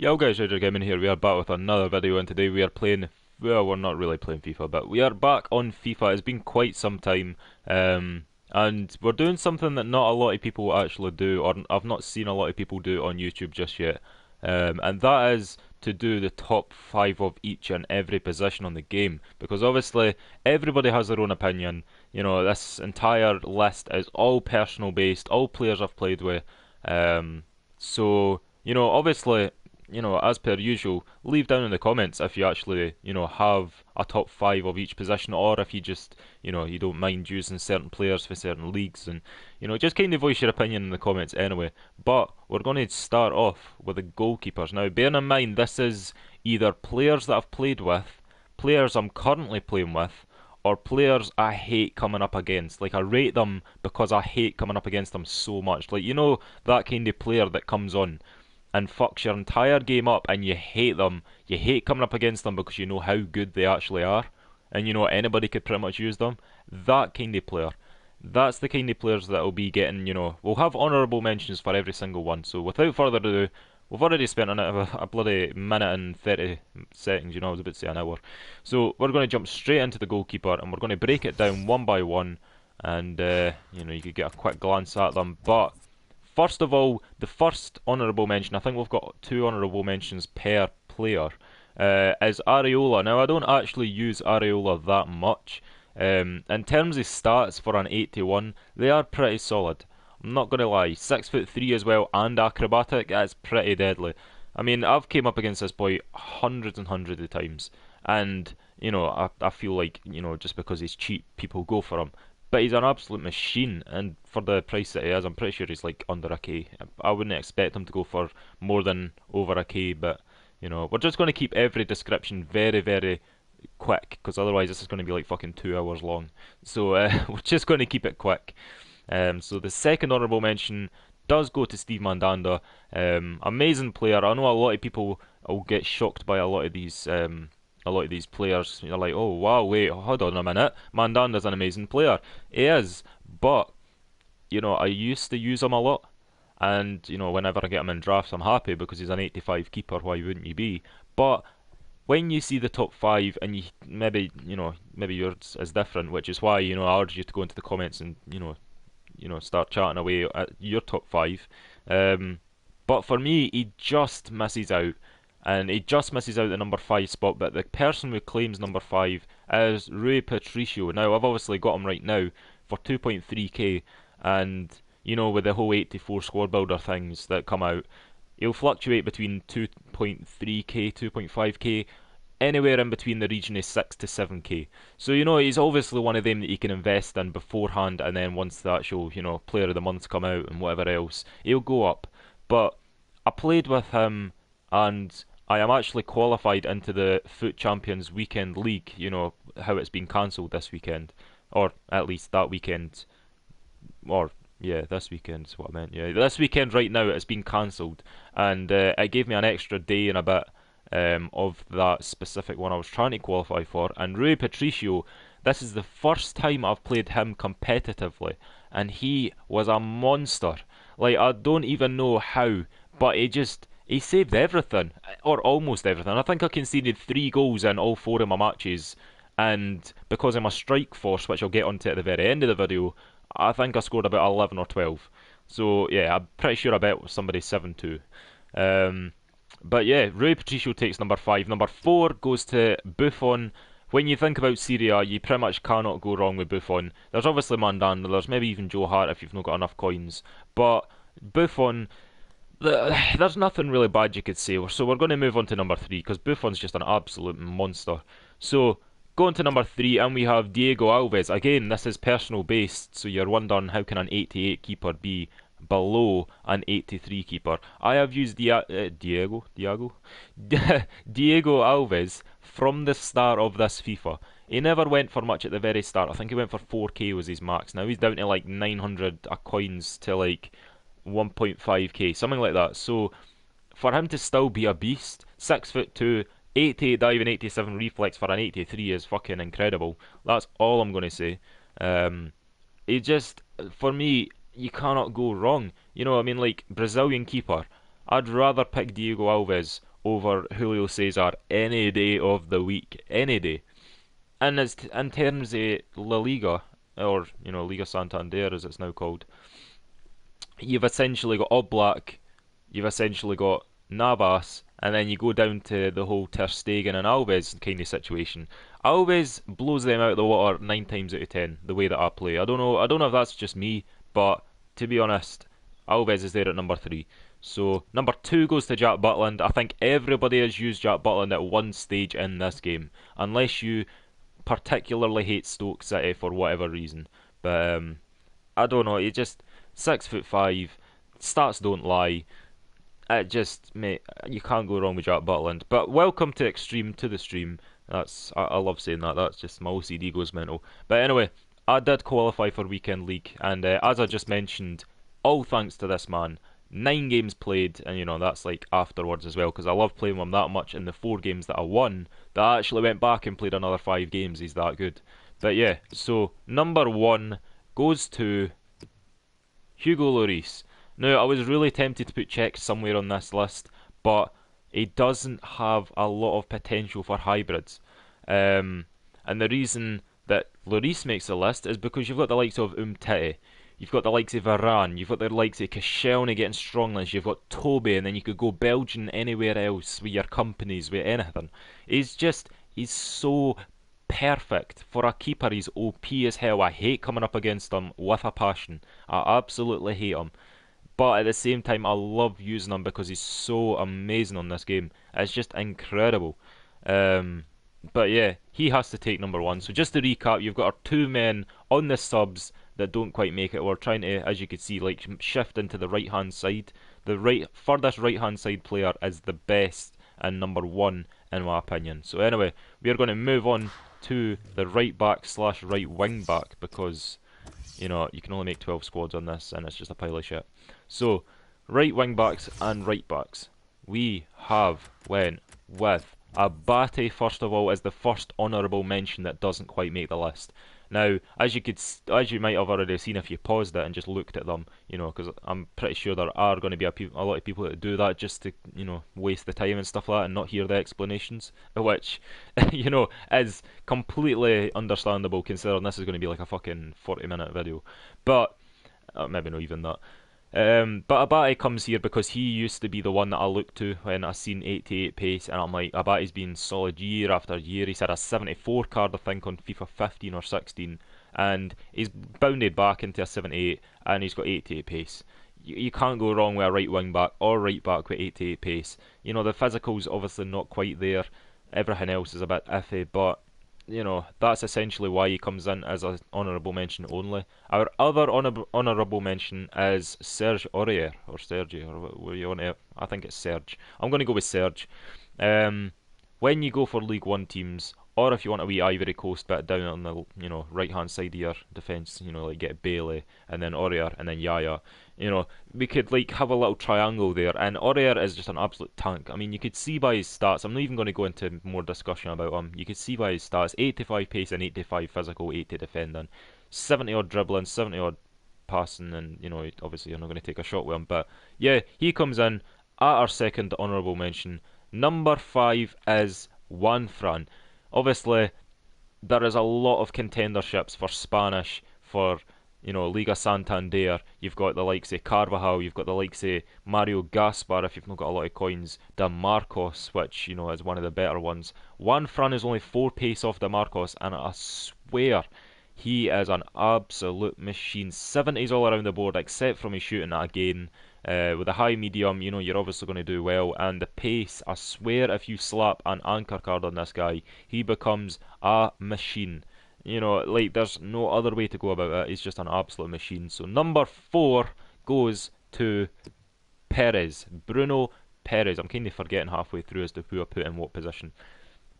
Yo guys, Roger Gaming here. We are back with another video, and today we are playing, well, we're not really playing FIFA, but we are back on FIFA. It's been quite some time, and we're doing something that not a lot of people actually do, or I've not seen a lot of people do on YouTube just yet, and that is to do the top 5 of each and every position on the game, because obviously everybody has their own opinion. You know, this entire list is all personal based, all players I've played with, so, obviously, as per usual, leave down in the comments if you actually, have a top 5 of each position, or if you just, you don't mind using certain players for certain leagues, and, just kind of voice your opinion in the comments anyway. But we're going to start off with the goalkeepers. Now, bearing in mind, this is either players that I've played with, players I'm currently playing with, or players I hate coming up against. Like, I rate them because I hate coming up against them so much. Like, that kind of player that comes on and fucks your entire game up and you hate them. You hate coming up against them because you know how good they actually are. And anybody could pretty much use them. That kind of player. That's the kind of players that will be getting, we'll have honourable mentions for every single one. So without further ado, we've already spent a bloody minute and 30 seconds, I was about to say an hour. So we're going to jump straight into the goalkeeper and we're going to break it down one by one. And, you could get a quick glance at them. But first of all, the first honourable mention, I think we've got 2 honourable mentions per player, is Areola. Now, I don't actually use Areola that much. In terms of stats for an 81, they are pretty solid. I'm not going to lie, 6'3" as well and acrobatic, that's pretty deadly. I mean, I've came up against this boy hundreds and hundreds of times, and, I feel like, just because he's cheap, people go for him. But he's an absolute machine, and for the price that he is, I'm pretty sure he's like under a K. I wouldn't expect him to go for more than over a K, but, we're just going to keep every description very, very quick, because otherwise this is going to be like fucking 2 hours long. So we're just going to keep it quick. So the second honourable mention does go to Steve Mandanda. Amazing player. I know a lot of people will get shocked by a lot of these players. You're like, oh wow, wait, hold on a minute. Mandanda's an amazing player. He is, but I used to use him a lot. And whenever I get him in drafts, I'm happy because he's an 85 keeper. Why wouldn't you be? But when you see the top 5, and maybe yours is different, which is why I urge you to go into the comments and start chatting away at your top 5. But for me, he just misses out, and he just misses out the number 5 spot. But the person who claims number 5 is Rui Patricio. Now, I've obviously got him right now for 2.3k, and with the whole 84 squad builder things that come out, he'll fluctuate between 2.3k, 2.5k, anywhere in between the region of 6 to 7k. So he's obviously one of them that you can invest in beforehand, and then once the actual player of the months come out and whatever else, he'll go up. But I played with him, and I am actually qualified into the Foot Champions Weekend League. How it's been cancelled this weekend, or at least that weekend, or yeah, this weekend is what I meant. Yeah, this weekend right now it's been cancelled, and it gave me an extra day and a bit of that specific one I was trying to qualify for. And Rui Patricio, this is the first time I've played him competitively, and he was a monster. Like, I don't even know how, but he saved everything, or almost everything. I think I conceded 3 goals in all 4 of my matches, and because of my strike force, which I'll get onto at the very end of the video, I think I scored about 11 or 12. So yeah, I'm pretty sure I bet somebody 7-2. But yeah, Rui Patricio takes number 5. Number 4 goes to Buffon. When you think about Serie A, you pretty much cannot go wrong with Buffon. There's obviously Mandanda, there's maybe even Joe Hart if you've not got enough coins. But Buffon, there's nothing really bad you could say. So we're going to move on to number 3, because Buffon's just an absolute monster. So going to number 3, and we have Diego Alves. Again, this is personal based, so you're wondering how can an 88 keeper be below an 83 keeper. I have used Diego Diego Alves from the start of this FIFA. He never went for much at the very start. I think he went for 4k was his max. Now he's down to like 900 coins to like 1.5k, something like that. So for him to still be a beast, 6'2", 88 dive and 87 reflex for an 83 is fucking incredible. That's all I'm going to say. He just, for me, you cannot go wrong. I mean, like, Brazilian keeper, I'd rather pick Diego Alves over Julio Cesar any day of the week, any day. And as in terms of La Liga, or Liga Santander as it's now called, you've essentially got Oblak, you've essentially got Navas, and then you go down to the whole Ter Stegen and Alves kind of situation. Alves blows them out of the water 9 times out of 10. The way that I play, I don't know. I don't know if that's just me, but to be honest, Alves is there at number 3. So number 2 goes to Jack Butland. I think everybody has used Jack Butland at one stage in this game, unless you particularly hate Stoke City for whatever reason. But I don't know. He just 6'5". Stats don't lie. It just, mate, you can't go wrong with Jack Butland. But welcome to Extreme to the stream. I love saying that. That's just my OCD goes mental. But anyway, I did qualify for Weekend League, and as I just mentioned, all thanks to this man. 9 games played, and that's like afterwards as well, because I love playing with him that much. In the 4 games that I won, that I actually went back and played another 5 games. He's that good. But yeah, so number 1 goes to Hugo Lloris. Now, I was really tempted to put Czech somewhere on this list, but he doesn't have a lot of potential for hybrids. And the reason that Lloris makes the list is because you've got the likes of Umtiti, you've got the likes of Varane, you've got the likes of Koscielny getting strongless, you've got Toby, and then you could go Belgian anywhere else with your companies, with anything. He's so perfect. For a keeper, he's OP as hell. I hate coming up against him with a passion. I absolutely hate him. But at the same time, I love using him because he's so amazing on this game. It's just incredible. But yeah, he has to take number 1. So just to recap, you've got our 2 men on the subs that don't quite make it. We're trying to, as you can see, like shift into the right hand side. The furthest right hand side player is the best and number 1 in my opinion. So anyway, we are going to move on to the right back / right wing back, because you can only make 12 squads on this, and it's just a pile of shit. So, right wing backs and right backs. We have went with Abate first of all as the first honourable mention that doesn't quite make the list. Now, as you might have already seen if you paused it and just looked at them, because I'm pretty sure there are going to be a lot of people that do that just to, waste the time and stuff like that and not hear the explanations, which, is completely understandable considering this is going to be like a fucking 40-minute video. But, maybe not even that. But Abate comes here because he used to be the one that I looked to when I seen 88 pace, and I'm like, Abate's been solid year after year. He's had a 74 card, I think, on FIFA 15 or 16, and he's bounded back into a 78, and he's got 88 pace. You can't go wrong with a right wing back or right back with 88 pace. The physical's obviously not quite there. Everything else is a bit iffy, but that's essentially why he comes in as an honourable mention only. Our other honourable mention is Serge Aurier, or Sergi, or where you want to. I think it's Serge. I'm going to go with Serge. When you go for League One teams, or if you want a wee Ivory Coast bit down on the right hand side of your defence, like get Bailey and then Aurier and then Yaya. We could have a little triangle there, and Aurier is just an absolute tank. I mean, you could see by his stats. I'm not even going to go into more discussion about him. You could see by his stats: 85 pace and 85 physical, 80 defending, 70 odd dribbling, 70 odd passing, and obviously you're not going to take a shot with him. But yeah, he comes in at our second honourable mention. Number 5 is Juan Fran. Obviously, there is a lot of contenderships for Spanish, for Liga Santander. You've got the likes of Carvajal, you've got the likes of Mario Gaspar if you've not got a lot of coins, De Marcos, which is one of the better ones. Juan Fran is only 4 pace off De Marcos, and I swear he is an absolute machine. 70s all around the board, except from his shooting again. With a high medium, you're obviously going to do well, and the pace, I swear if you slap an anchor card on this guy, he becomes a machine. There's no other way to go about it. He's just an absolute machine. So number 4 goes to Perez, Bruno Perez. I'm kind of forgetting halfway through as to who I put in what position.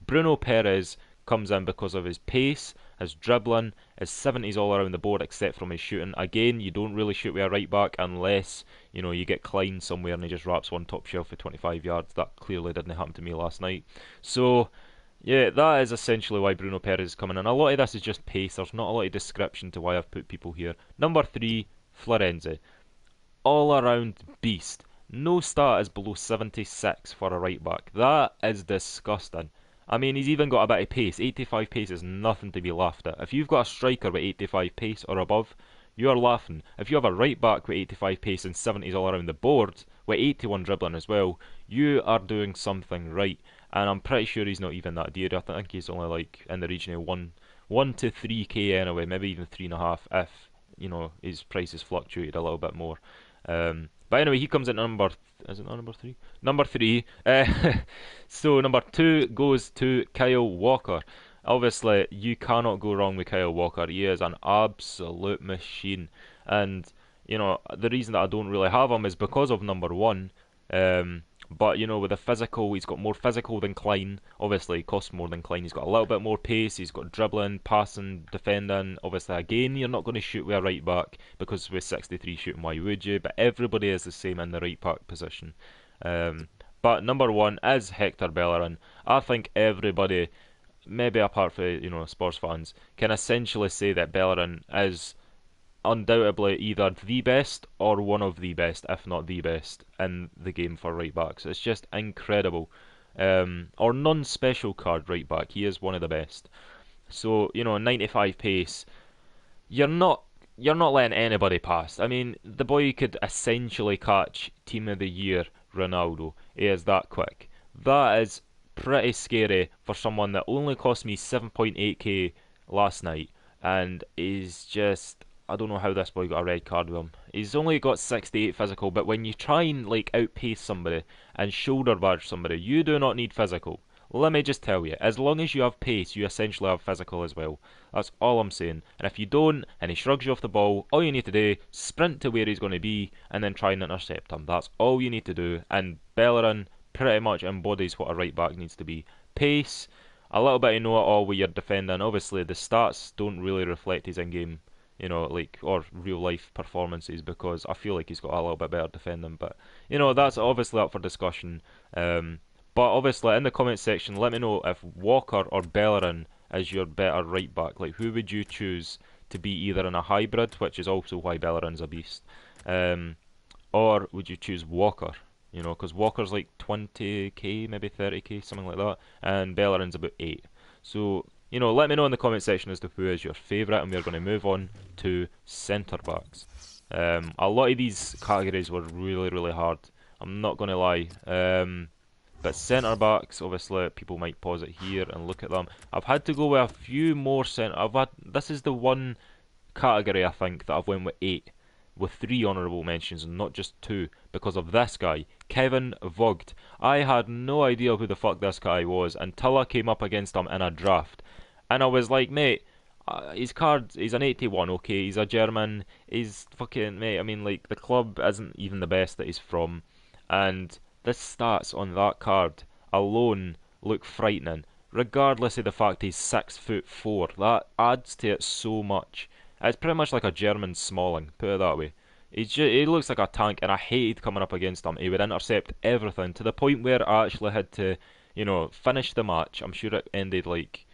Bruno Perez comes in because of his pace, his dribbling, his 70s all around the board except from his shooting. Again, you don't really shoot with a right back unless you get Klein somewhere and he just wraps one top shelf for 25 yards. That clearly didn't happen to me last night. So yeah, that is essentially why Bruno Perez is coming in. A lot of this is just pace. There's not a lot of description to why I've put people here. Number 3, Florenzi. All around beast. No stat is below 76 for a right back. That is disgusting. I mean, he's even got a bit of pace. 85 pace is nothing to be laughed at. If you've got a striker with 85 pace or above, you're laughing. If you have a right back with 85 pace and 70s all around the board, with 81 dribbling as well, you are doing something right. And I'm pretty sure he's not even that dear. I think he's only like in the region of 1 to 3k anyway, maybe even 3.5 if his price has fluctuated a little bit more. But anyway, he comes in number. Is it not number three? Number three. So number two goes to Kyle Walker. Obviously, you cannot go wrong with Kyle Walker. He is an absolute machine, and the reason that I don't really have him is because of number one. But with the physical, he's got more physical than Klein. Obviously, he costs more than Klein. He's got a little bit more pace. He's got dribbling, passing, defending. Obviously, again, you're not going to shoot with a right back because with 63 shooting, why would you? But everybody is the same in the right back position. But number one is Hector Bellerin. I think everybody, maybe apart from Spurs fans, can essentially say that Bellerin is undoubtedly either the best or one of the best, if not the best, in the game for right backs. It's just incredible. Or non-special card right back, he is one of the best. So 95 pace, you're not letting anybody past. I mean, the boy could essentially catch Team of the Year Ronaldo. He is that quick. That is pretty scary for someone that only cost me 7.8k last night, and is just, I don't know how this boy got a red card with him. He's only got 68 physical, but when you try and outpace somebody and shoulder barge somebody, you do not need physical. Let me just tell you, as long as you have pace, you essentially have physical as well. That's all I'm saying. And if you don't, and he shrugs you off the ball, all you need to do, sprint to where he's going to be, and then try and intercept him. That's all you need to do. And Bellerin pretty much embodies what a right back needs to be. Pace, a little bit of know-it-all with your defending. Obviously, the stats don't really reflect his in-game or real life performances, because I feel like he's got a little bit better defending, but that's obviously up for discussion. But obviously in the comment section, let me know if Walker or Bellerin is your better right back. Like, who would you choose to be either in a hybrid, which is also why Bellerin's a beast, or would you choose Walker? Because Walker's like 20k, maybe 30k, something like that, and Bellerin's about 8. So let me know in the comment section as to who is your favourite, and we're going to move on to centre backs. A lot of these categories were really, really hard. I'm not going to lie. But centre backs, obviously, people might pause it here and look at them. I've had to go with a few more This is the one category I think that I've went with 8, with 3 honourable mentions and not just 2, because of this guy, Kevin Vogt. I had no idea who the fuck this guy was until I came up against him in a draft. And I was like, mate, his card, he's an 81, okay, he's a German, he's fucking, mate, I mean, like, the club isn't even the best that he's from, and the stats on that card alone look frightening, regardless of the fact he's 6'4". That adds to it so much. It's pretty much like a German Smalling, put it that way. He looks like a tank, and I hated coming up against him. He would intercept everything, to the point where I actually had to, finish the match. I'm sure it ended like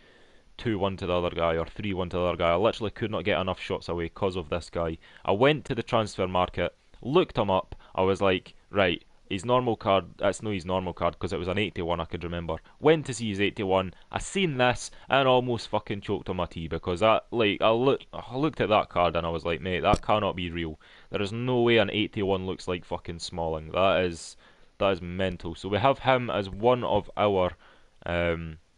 2-1 to the other guy or 3-1 to the other guy. I literally could not get enough shots away because of this guy. I went to the transfer market, looked him up. I was like, right, his normal card, that's no his normal card because it was an 81, I could remember. Went to see his 81, I seen this and almost fucking choked on my tea, because I looked at that card and I was like, mate, that cannot be real. There is no way an 81 looks like fucking Smalling. That is mental. So we have him as one of our,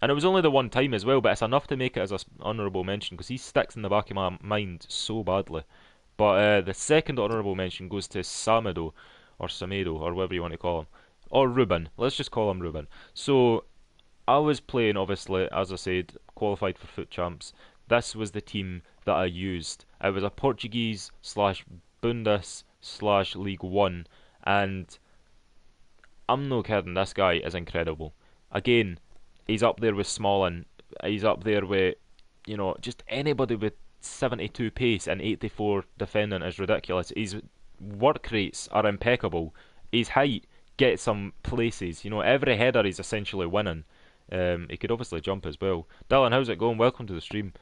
and it was only the one time as well, but it's enough to make it as an honourable mention because he sticks in the back of my mind so badly. But the second honourable mention goes to Samedo, or Samedo, or whatever you want to call him, or Ruben. Let's just call him Ruben. So I was playing, obviously, as I said, qualified for Foot Champs. This was the team that I used. It was a Portuguese slash Bundes slash League One, and I'm no kidding, this guy is incredible. Again, he's up there with Smalling. He's up there with, just anybody with 72 pace and 84 defending is ridiculous. His work rates are impeccable. His height gets some places. Every header he's essentially winning. He could obviously jump as well. Dylan, how's it going? Welcome to the stream.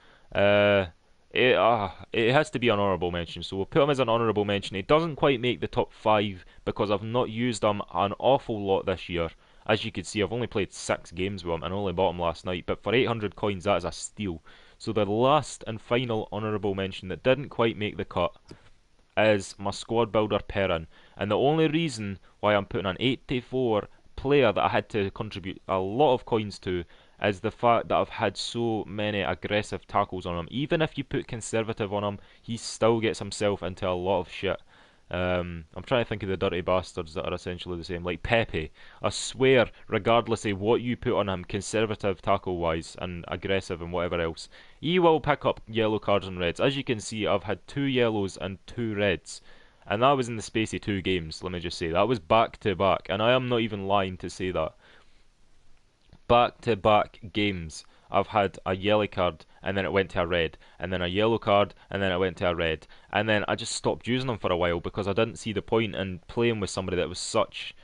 It has to be an honourable mention, so we'll put him as an honourable mention. He doesn't quite make the top 5 because I've not used him an awful lot this year. As you can see, I've only played 6 games with him and only bought him last night, but for 800 coins, that is a steal. So the last and final honourable mention that didn't quite make the cut is my squad builder Perrin. And the only reason why I'm putting an 84 player that I had to contribute a lot of coins to is the fact that I've had so many aggressive tackles on him. Even if you put conservative on him, he still gets himself into a lot of shit. I'm trying to think of the dirty bastards that are essentially the same, like Pepe. I swear, regardless of what you put on him, conservative tackle wise and aggressive and whatever else, he will pick up yellow cards and reds. As you can see, I've had 2 yellows and 2 reds. And that was in the space of 2 games, let me just say. That was back to back, and I am not even lying to say that. Back to back games, I've had a yellow card and then it went to a red, and then a yellow card and then it went to a red, and then I just stopped using them for a while because I didn't see the point in playing with somebody that was such,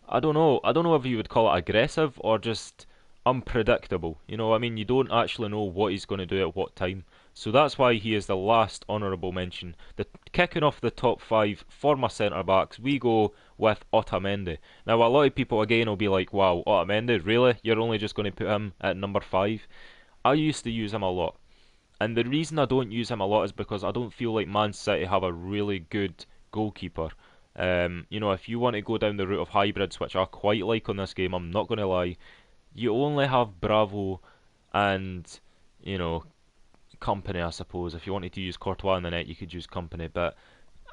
I don't know if you would call it aggressive or just unpredictable. You know, I mean, you don't actually know what he's going to do at what time. So that's why he is the last honourable mention. The kicking off the top 5 for my centre backs, we go with Otamendi. Now, a lot of people again will be like, "Wow, Otamendi, really? You're only just going to put him at number 5?" I used to use him a lot, and the reason I don't use him a lot is because I don't feel like Man City have a really good goalkeeper. You know, if you want to go down the route of hybrids, which I quite like on this game, I'm not going to lie, you only have Bravo and, you know, Company, I suppose. If you wanted to use Courtois in the net, you could use Company, but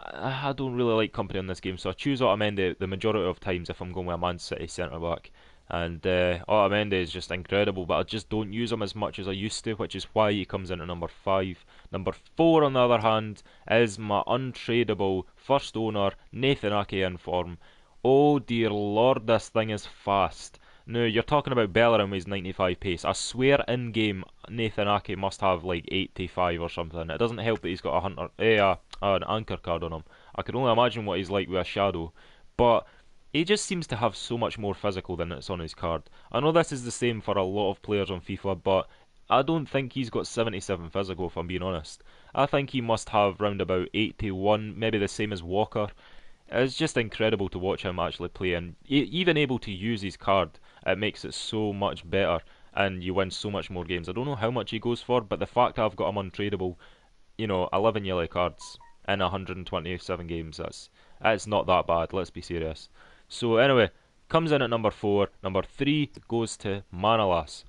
I don't really like Company on this game, so I choose Otamendi the majority of times if I'm going with a Man City centre back. And Otamendi is just incredible, but I just don't use him as much as I used to, which is why he comes in at number 5. Number 4, on the other hand, is my untradeable first owner, Nathan Ake in form. Oh dear lord, this thing is fast. No, you're talking about Bellerin with his 95 pace. I swear in game, Nathan Ake must have like 85 or something. It doesn't help that he's got a hunter, an anchor card on him. I can only imagine what he's like with a shadow. But he just seems to have so much more physical than it's on his card. I know this is the same for a lot of players on FIFA, but I don't think he's got 77 physical, if I'm being honest. I think he must have round about 81, maybe the same as Walker. It's just incredible to watch him actually play, and even able to use his card, it makes it so much better, and you win so much more games. I don't know how much he goes for, but the fact I've got him untradeable, you know, 11 yellow cards in 127 games, that's not that bad, let's be serious. So anyway, comes in at number 4. Number 3 goes to Manolas.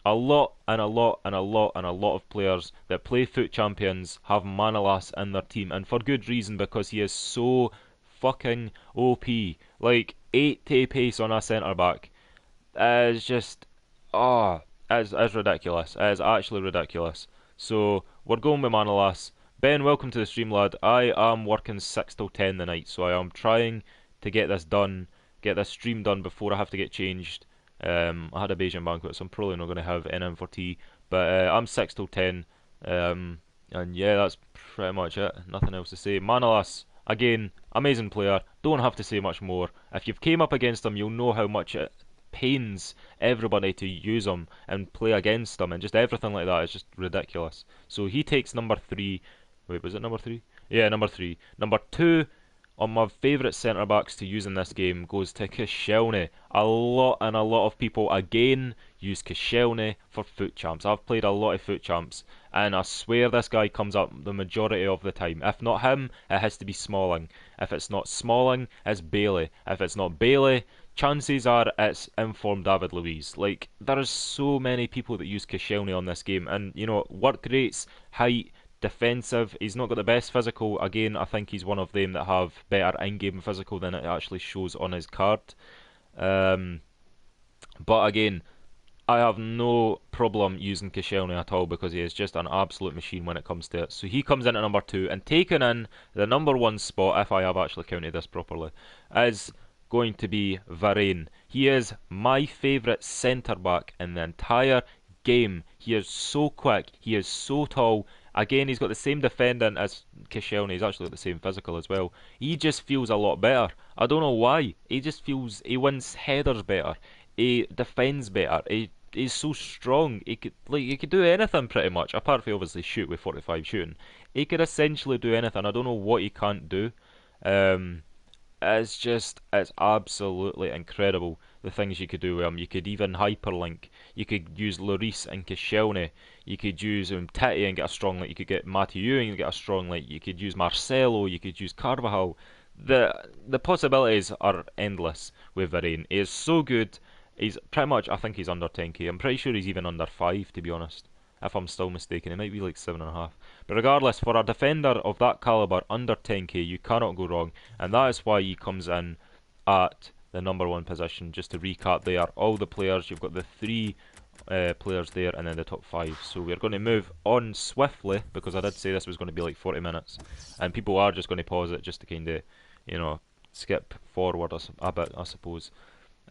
A lot and a lot and a lot and a lot of players that play Foot Champions have Manolas in their team, and for good reason, because he is so fucking OP. Like 80 pace on a centre back is just is ridiculous. It is actually ridiculous. So we're going with Manolas. Ben, welcome to the stream, lad. I am working 6 till 10 tonight, so I am trying to get this done, get this stream done before I have to get changed. I had a Bayesian banquet, so I'm probably not going to have NM for tea. But I'm 6 till 10. And yeah, that's pretty much it. Nothing else to say. Manolas, again, amazing player. Don't have to say much more. If you've came up against him, you'll know how much it pains everybody to use him and play against him, and just everything like that is just ridiculous. So he takes number 3. Wait, was it number 3? Yeah, number 3. Number 2 on my favourite centre backs to use in this game goes to Koscielny. A lot and a lot of people again use Koscielny for Foot Champs. I've played a lot of Foot Champs, and I swear this guy comes up the majority of the time. If not him, it has to be Smalling. If it's not Smalling, it's Bailey. If it's not Bailey, chances are it's informed David Luiz. Like, there are so many people that use Koscielny on this game, and you know, work rates, height, defensive. He's not got the best physical. Again, I think he's one of them that have better in-game physical than it actually shows on his card. But again, I have no problem using Koscielny at all because he is just an absolute machine when it comes to it. So he comes in at number 2, and taking in the number 1 spot, if I have actually counted this properly, is going to be Varane. He is my favourite centre back in the entire game. He is so quick, he is so tall. Again, he's got the same defending as Koscielny. He's actually got the same physical as well. He just feels a lot better. I don't know why. He just feels he wins headers better. He defends better. is so strong. He could do anything pretty much, apart from obviously shoot with 45 shooting. He could essentially do anything. I don't know what he can't do. Um, it's absolutely incredible the things you could do with him. You could even hyperlink. You could use Lloris and Koscielny. You could use Titi and get a strong link. You could get Mathieu and get a strong link. You could use Marcelo. You could use Carvajal. The possibilities are endless with Varane. He is so good. He's pretty much. I think he's under 10k. I'm pretty sure he's even under 5, to be honest. If I'm still mistaken, it might be like 7.5. But regardless, for a defender of that caliber under 10k, you cannot go wrong, and that is why he comes in at the number one position. Just to recap, there all the players. You've got the three players there, and then the top five. So we're going to move on swiftly because I did say this was going to be like 40 minutes, and people are just going to pause it just to kind of, skip forward a bit, I suppose.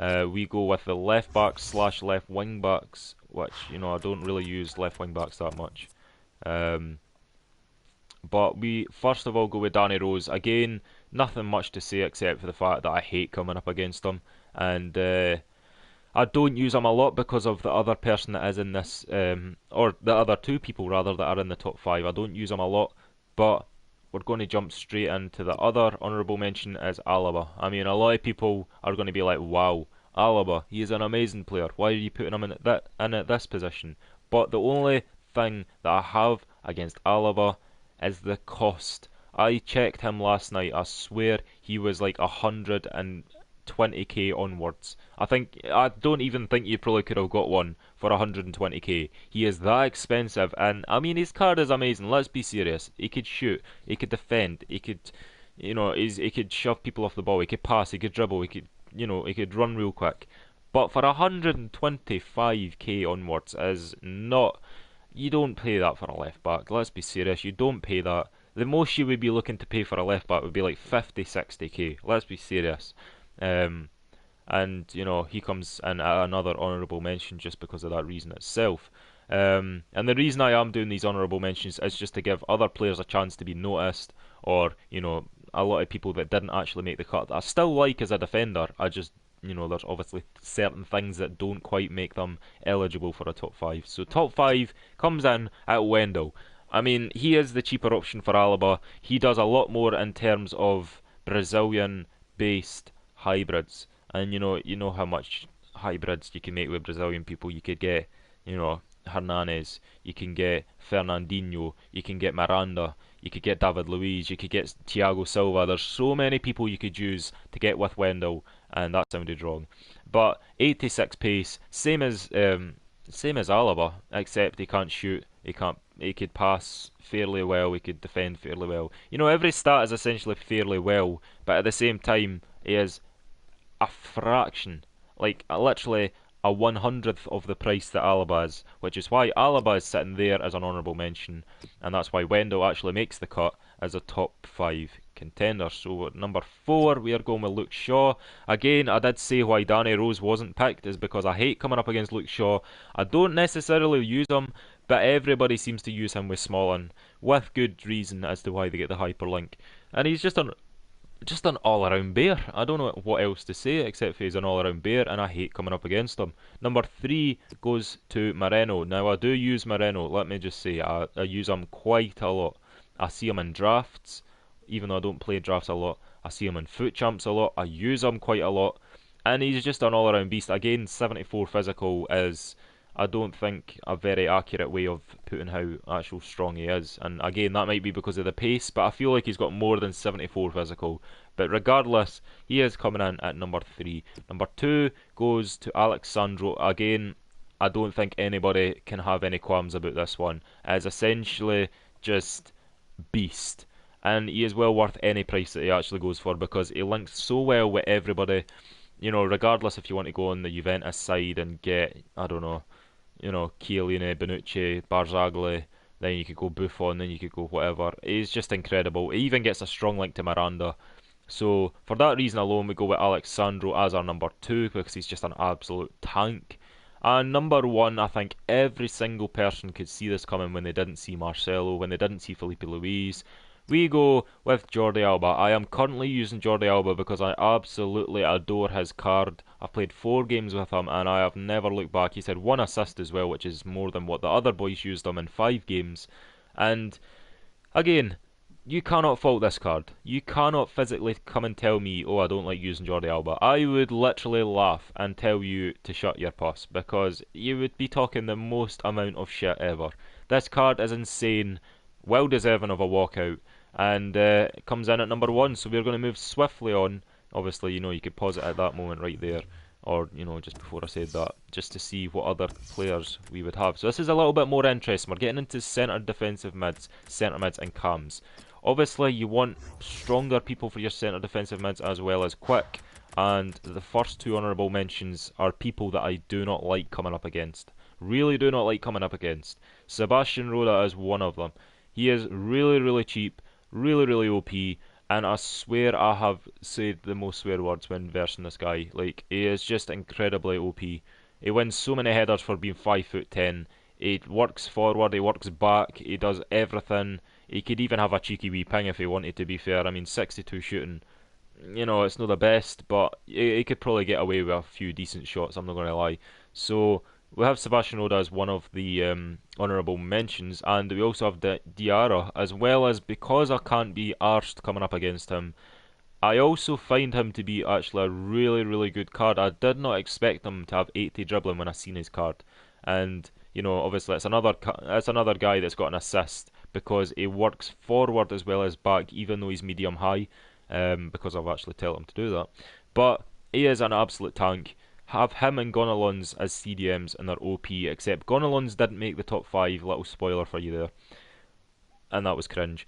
We go with the left backs slash left wing backs, which I don't really use left wing backs that much. But we first of all go with Danny Rose. Again, nothing much to say except for the fact that I hate coming up against him, and I don't use him a lot because of the other person that is in this, or the other two people rather that are in the top five. I don't use him a lot, but we're going to jump straight into the other honourable mention is Alaba. I mean, a lot of people are going to be like, wow, Alaba, he is an amazing player. Why are you putting him in at this position? But the only thing that I have against Alaba is the cost. I checked him last night. I swear he was like 120k onwards. I don't even think you probably could have got one for 120k. He is that expensive, and I mean his card is amazing. Let's be serious. He could shoot, he could defend, he could, he could shove people off the ball, he could pass, he could dribble, he could run real quick. But for 125k onwards is not. You don't pay that for a left back. Let's be serious. You don't pay that. The most you would be looking to pay for a left back would be like 50, 60k. Let's be serious. And he comes in at another honourable mention just because of that reason itself. And the reason I am doing these honourable mentions is just to give other players a chance to be noticed, or a lot of people that didn't actually make the cut that I still like as a defender. I just there's obviously certain things that don't quite make them eligible for a top five. So top five comes in at Wendell. I mean, he is the cheaper option for Alaba. He does a lot more in terms of Brazilian-based hybrids, and you know how much hybrids you can make with Brazilian people. You could get, Hernanes, you can get Fernandinho, you can get Miranda, you could get David Luiz, you could get Thiago Silva. There's so many people you could use to get with Wendell, and that sounded wrong. But 86 pace, same as Alaba, except he can't shoot, he could pass fairly well, he could defend fairly well. Every stat is essentially fairly well, but at the same time, he is a fraction, like literally a 100th of the price that Alaba is, which is why Alaba is sitting there as an honourable mention, and that's why Wendell actually makes the cut as a top 5 contender. So at number 4 we are going with Luke Shaw. Again, I did say why Danny Rose wasn't picked is because I hate coming up against Luke Shaw. I don't necessarily use him, but everybody seems to use him with Smallin, with good reason as to why they get the hyperlink, and he's just an all-around bear. I don't know what else to say except for he's an all-around bear, and I hate coming up against him. Number 3 goes to Moreno. Now, I do use Moreno, let me just say. I use him quite a lot. I see him in drafts, even though I don't play drafts a lot. I see him in foot champs a lot. I use him quite a lot. And he's just an all-around beast. Again, 74 physical is, I don't think, a very accurate way of putting how actual strong he is. And again, that might be because of the pace, but I feel like he's got more than 74 physical. But regardless, he is coming in at number 3. Number 2 goes to Alexandro. Again, I don't think anybody can have any qualms about this one. It is essentially just beast. And he is well worth any price that he actually goes for because he links so well with everybody. Regardless if you want to go on the Juventus side and get, I don't know, Chiellini, Bonucci, Barzagli, then you could go Buffon, then you could go whatever. He's just incredible. He even gets a strong link to Miranda. So for that reason alone, we go with Alexandro as our number 2 because he's just an absolute tank. And number 1, I think every single person could see this coming when they didn't see Marcelo, when they didn't see Felipe Luis, We go with Jordi Alba. I am currently using Jordi Alba because I absolutely adore his card. I've played 4 games with him and I have never looked back. He's had 1 assist as well, which is more than what the other boys used him in 5 games. And again, you cannot fault this card. You cannot physically come and tell me, oh, I don't like using Jordi Alba. I would literally laugh and tell you to shut your puss because you would be talking the most amount of shit ever. This card is insane, well deserving of a walkout, and it comes in at number 1, so we're going to move swiftly on. Obviously, you could pause it at that moment right there, or, just before I said that, just to see what other players we would have. So this is a little bit more interesting. We're getting into centre defensive mids, centre mids and cams. Obviously, you want stronger people for your centre defensive mids as well as quick, and the first 2 honourable mentions are people that I do not like coming up against. Really do not like coming up against. Sebastian Roda is one of them. He is really, really cheap, really, really OP, and I swear I have said the most swear words when versing this guy. Like, he is just incredibly OP. He wins so many headers for being 5'10". He works forward, he works back, he does everything. He could even have a cheeky wee ping if he wanted, to be fair. I mean, 62 shooting, it's not the best, but he could probably get away with a few decent shots, I'm not going to lie. So, we have Sebastian Roda as one of the honourable mentions, and we also have Diarra, as well as, because I can't be arsed coming up against him, I also find him to be actually a really, really good card. I did not expect him to have 80 dribbling when I seen his card. And, obviously it's another guy that's got an assist because he works forward as well as back, even though he's medium high, because I've actually told him to do that. But he is an absolute tank. Have him and Gonalons as CDMs and they're OP, except Gonalons didn't make the top 5, little spoiler for you there. And that was cringe.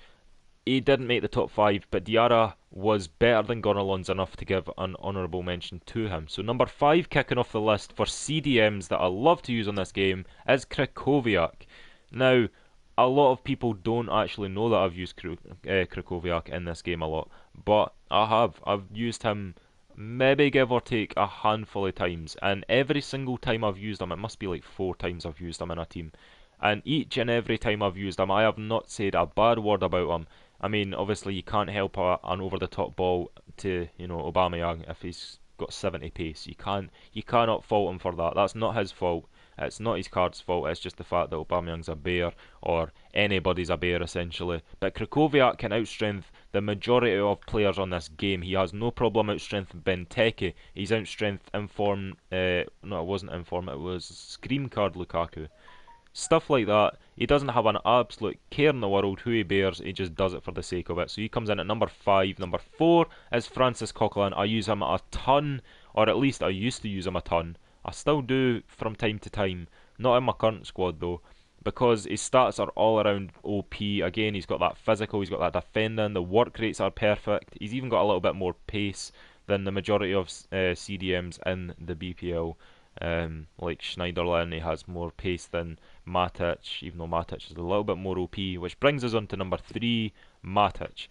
He didn't make the top 5, but Diarra was better than Gonalons enough to give an honourable mention to him. So number 5 kicking off the list for CDMs that I love to use on this game is Krychowiak. Now, a lot of people don't actually know that I've used Krychowiak in this game a lot, but I have. I've used him maybe give or take a handful of times, and every single time I've used him, it must be like 4 times I've used him in a team, and each and every time I've used him I have not said a bad word about him. I mean, obviously you can't help an over the top ball to Aubameyang if he's got 70 pace. You cannot fault him for that. That's not his fault. It's not his card's fault, it's just the fact that Aubameyang's a bear, or anybody's a bear essentially. But Krychowiak can outstrength the majority of players on this game. He has no problem outstrengthing Benteke. He's outstrength Inform, no, it wasn't Inform, it was Scream Card Lukaku. Stuff like that. He doesn't have an absolute care in the world who he bears, he just does it for the sake of it. So he comes in at number 5. Number 4 is Francis Coquelin. I use him a ton, or at least I used to use him a ton. I still do from time to time, not in my current squad though, because his stats are all around OP. Again, he's got that physical, he's got that defending, the work rates are perfect, he's even got a little bit more pace than the majority of CDMs in the BPL. Like Schneiderlin, he has more pace than Matic, even though Matic is a little bit more OP, which brings us on to number 3, Matic.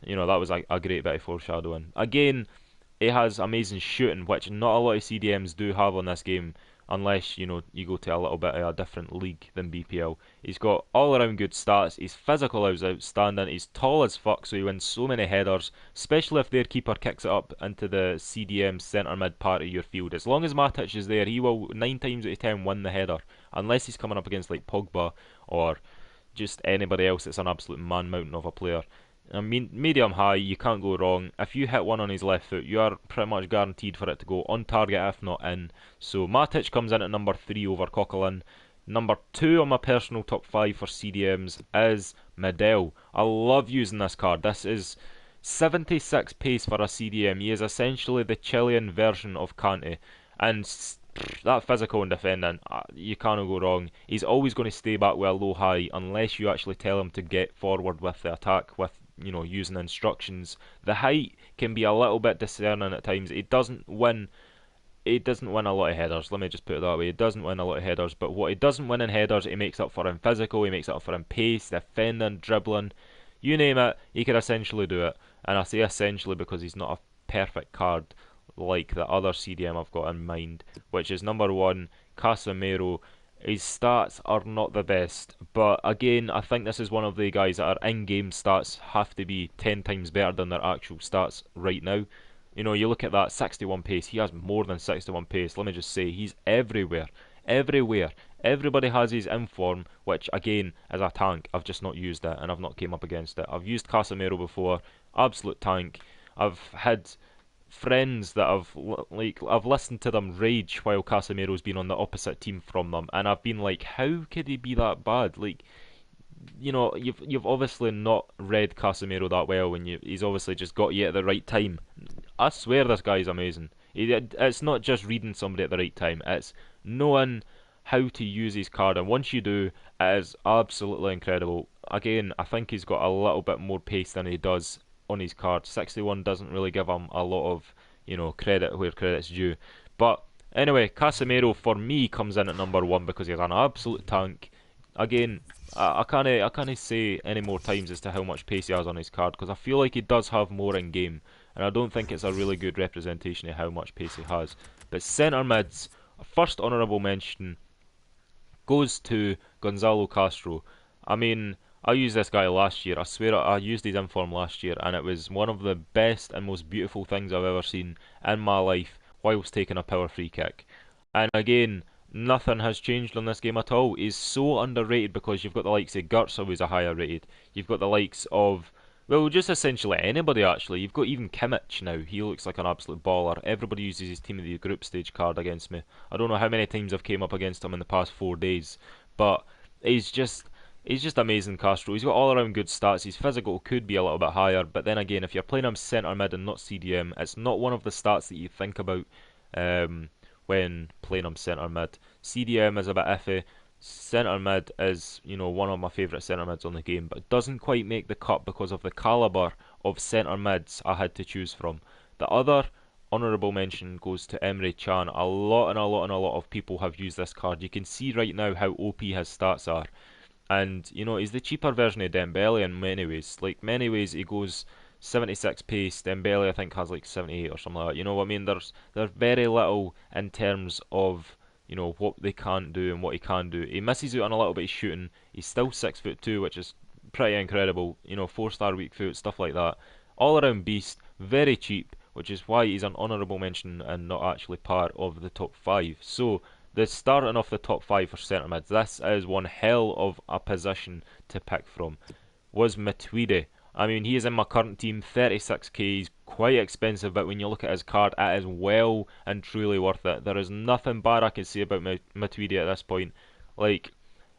That was a great bit of foreshadowing. Again, he has amazing shooting, which not a lot of CDMs do have on this game, unless you go to a little bit of a different league than BPL. He's got all around good stats, his physical is outstanding, he's tall as fuck, so he wins so many headers, especially if their keeper kicks it up into the CDM centre mid part of your field. As long as Matic is there, he will 9 times out of 10 win the header, unless he's coming up against like Pogba or just anybody else that's an absolute man mountain of a player. I mean, medium high, you can't go wrong. If you hit one on his left foot, you are pretty much guaranteed for it to go on target, if not in. So Matic comes in at number 3 over Coquelin. Number 2 on my personal top 5 for CDMs is Medel. I love using this card. This is 76 pace for a CDM. He is essentially the Chilean version of Kante. And that physical and defending, you cannot go wrong. He's always going to stay back with a low high unless you actually tell him to get forward with the attack, with using instructions. The height can be a little bit discerning at times. He doesn't win a lot of headers, let me just put it that way. He doesn't win a lot of headers, but what he doesn't win in headers, he makes up for in physical, he makes up for in pace, defending, dribbling, you name it, he can essentially do it. And I say essentially because he's not a perfect card like the other CDM I've got in mind, which is number 1, Casemiro. His stats are not the best, but again, I think this is one of the guys that are in-game stats have to be 10 times better than their actual stats right now. You know, you look at that 61 pace, he has more than 61 pace. Let me just say, he's everywhere. Everywhere. Everybody has his inform, which again, as a tank, I've just not used it and I've not came up against it. I've used Casemiro before, absolute tank. I've had friends that I've listened to them rage while Casemiro's been on the opposite team from them, and I've been like, how could he be that bad? Like, you know, you've obviously not read Casemiro that well, and he's obviously just got you at the right time. I swear this guy's amazing. It's not just reading somebody at the right time; it's knowing how to use his card, and once you do, it is absolutely incredible. Again, I think he's got a little bit more pace than he does on his card. 61 doesn't really give him a lot of, credit where credit's due. But anyway, Casemiro for me comes in at number one because he's an absolute tank. Again, I can't say any more times as to how much pace he has on his card because I feel like he does have more in game, and I don't think it's a really good representation of how much pace he has. But centre mids, first honourable mention goes to Gonzalo Castro. I mean, I used this guy last year. I swear I used his inform last year, and it was one of the best and most beautiful things I've ever seen in my life whilst taking a power free kick. And again, nothing has changed on this game at all. He's so underrated because you've got the likes of Gertz, who's a higher rated. You've got the likes of, well, just essentially anybody actually. You've got even Kimmich now. He looks like an absolute baller. Everybody uses his team of the group stage card against me. I don't know how many times I've came up against him in the past 4 days, but he's just He's just amazing, Castro. He's got all around good stats. His physical could be a little bit higher, but then again, if you're playing him centre mid and not CDM, it's not one of the stats that you think about when playing him centre mid. CDM is a bit iffy. Centre mid is, one of my favourite centre mids on the game, but doesn't quite make the cut because of the calibre of centre mids I had to choose from. The other honourable mention goes to Emre Can. A lot and a lot and a lot of people have used this card. You can see right now how OP his stats are. And, he's the cheaper version of Dembele in many ways. Like, many ways he goes 76 pace. Dembele, I think, has like 78 or something like that. You know what I mean? There's very little in terms of, what they can't do and what he can do. He misses out on a little bit of shooting. He's still 6'2", which is pretty incredible. 4-star weak foot, stuff like that. All around beast, very cheap, which is why he's an honourable mention and not actually part of the top 5. So, the starting off the top 5 for centre mids, this is one hell of a position to pick from, was Matuidi. I mean, he is in my current team, 36k, he's quite expensive, but when you look at his card, it is well and truly worth it. There is nothing bad I can say about Matuidi at this point. Like,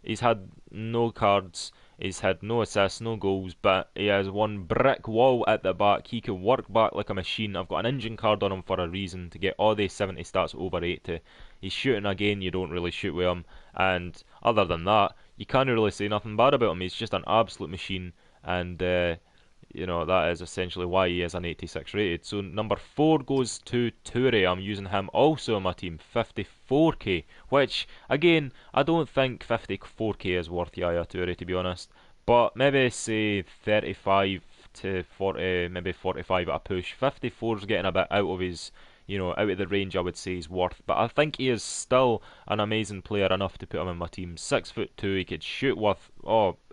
he's had no cards, he's had no assists, no goals, but he has one brick wall at the back. He can work back like a machine. I've got an engine card on him for a reason, to get all the 70 stats over 80. He's shooting again, you don't really shoot with him. And other than that, you can't really say nothing bad about him. He's just an absolute machine. And, that is essentially why he is an 86 rated. So number 4 goes to Toure. I'm using him also on my team, 54k. Which, again, I don't think 54k is worth Yaya Toure, to be honest. But maybe say 35 to 40, maybe 45 at a push. 54 is getting a bit out of his, out of the range I would say he's worth. But I think he is still an amazing player enough to put him in my team. 6'2", he could shoot with,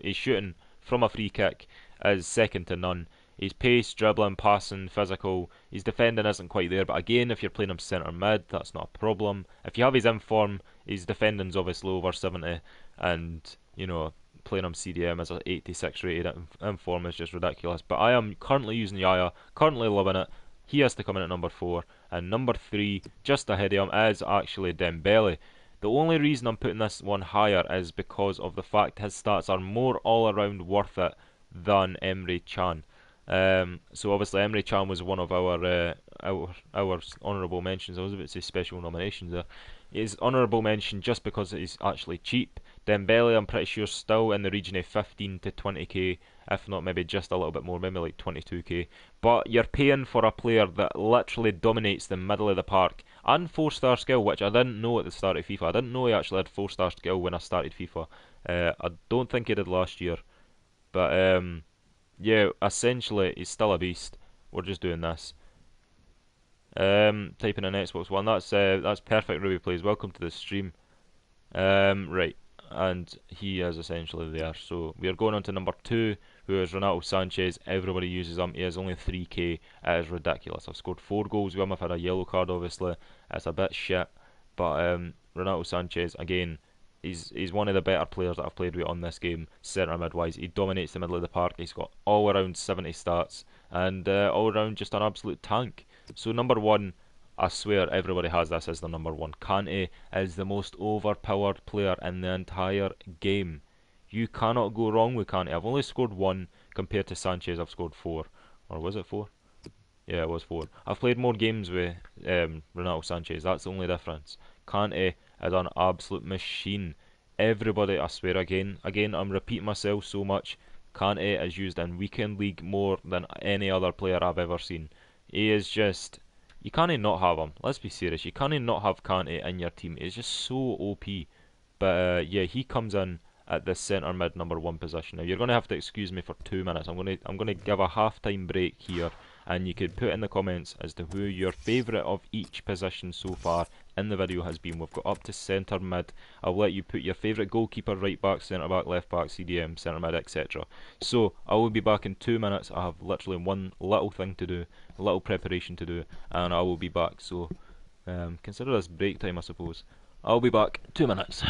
he's shooting from a free kick is second to none. His pace, dribbling, passing, physical, his defending isn't quite there, but again, if you're playing him centre mid, that's not a problem. If you have his inform, his defending's obviously over 70, and, playing him CDM as an 86 rated inform is just ridiculous. But I am currently using Yaya, currently loving it. He has to come in at number 4, and number 3, just ahead of him, is actually Dembele. The only reason I'm putting this one higher is because of the fact his stats are more all around worth it than Emre Can. So obviously Emre Can was one of our honourable mentions. I was about to say special nominations there. His honourable mention just because he's actually cheap. Dembele, I'm pretty sure, still in the region of 15 to 20k, if not maybe just a little bit more, maybe like 22k. But you're paying for a player that literally dominates the middle of the park and 4-star skill, which I didn't know at the start of FIFA. I didn't know he actually had 4-star skill when I started FIFA. I don't think he did last year. But yeah, essentially he's still a beast. We're just doing this. Typing in Xbox One. That's perfect. Ruby Plays. Welcome to the stream. Right, and he is essentially there. So we are going on to number 2, who is Renato Sanchez. Everybody uses him. He has only 3k. It is ridiculous. I've scored 4 goals with him. I've had a yellow card, obviously. It's a bit shit. But Renato Sanchez, again, he's one of the better players that I've played with on this game, centre mid-wise. He dominates the middle of the park. He's got all around 70 stats, and all around just an absolute tank. So number 1, I swear everybody has this as the number 1. Kante is the most overpowered player in the entire game. You cannot go wrong with Kante. I've only scored 1 compared to Sanchez. I've scored 4. Or was it 4? Yeah, it was 4. I've played more games with Renato Sanchez. That's the only difference. Kante is an absolute machine. Everybody, I swear again, I'm repeating myself so much. Kante is used in weekend league more than any other player I've ever seen. He is just, you can't not have him. Let's be serious. You can't not have Kante in your team. He's just so OP. But yeah, he comes in at the centre mid number 1 position. Now you're going to have to excuse me for 2 minutes. I'm going to give a half-time break here, and you could put in the comments as to who your favourite of each position so far in the video has been. We've got up to centre mid. I'll let you put your favourite goalkeeper, right back, centre back, left back, CDM, centre mid, etc. So I will be back in 2 minutes. I have literally one little thing to do, a little preparation to do, and I will be back. So consider this break time, I suppose. I'll be back 2 minutes.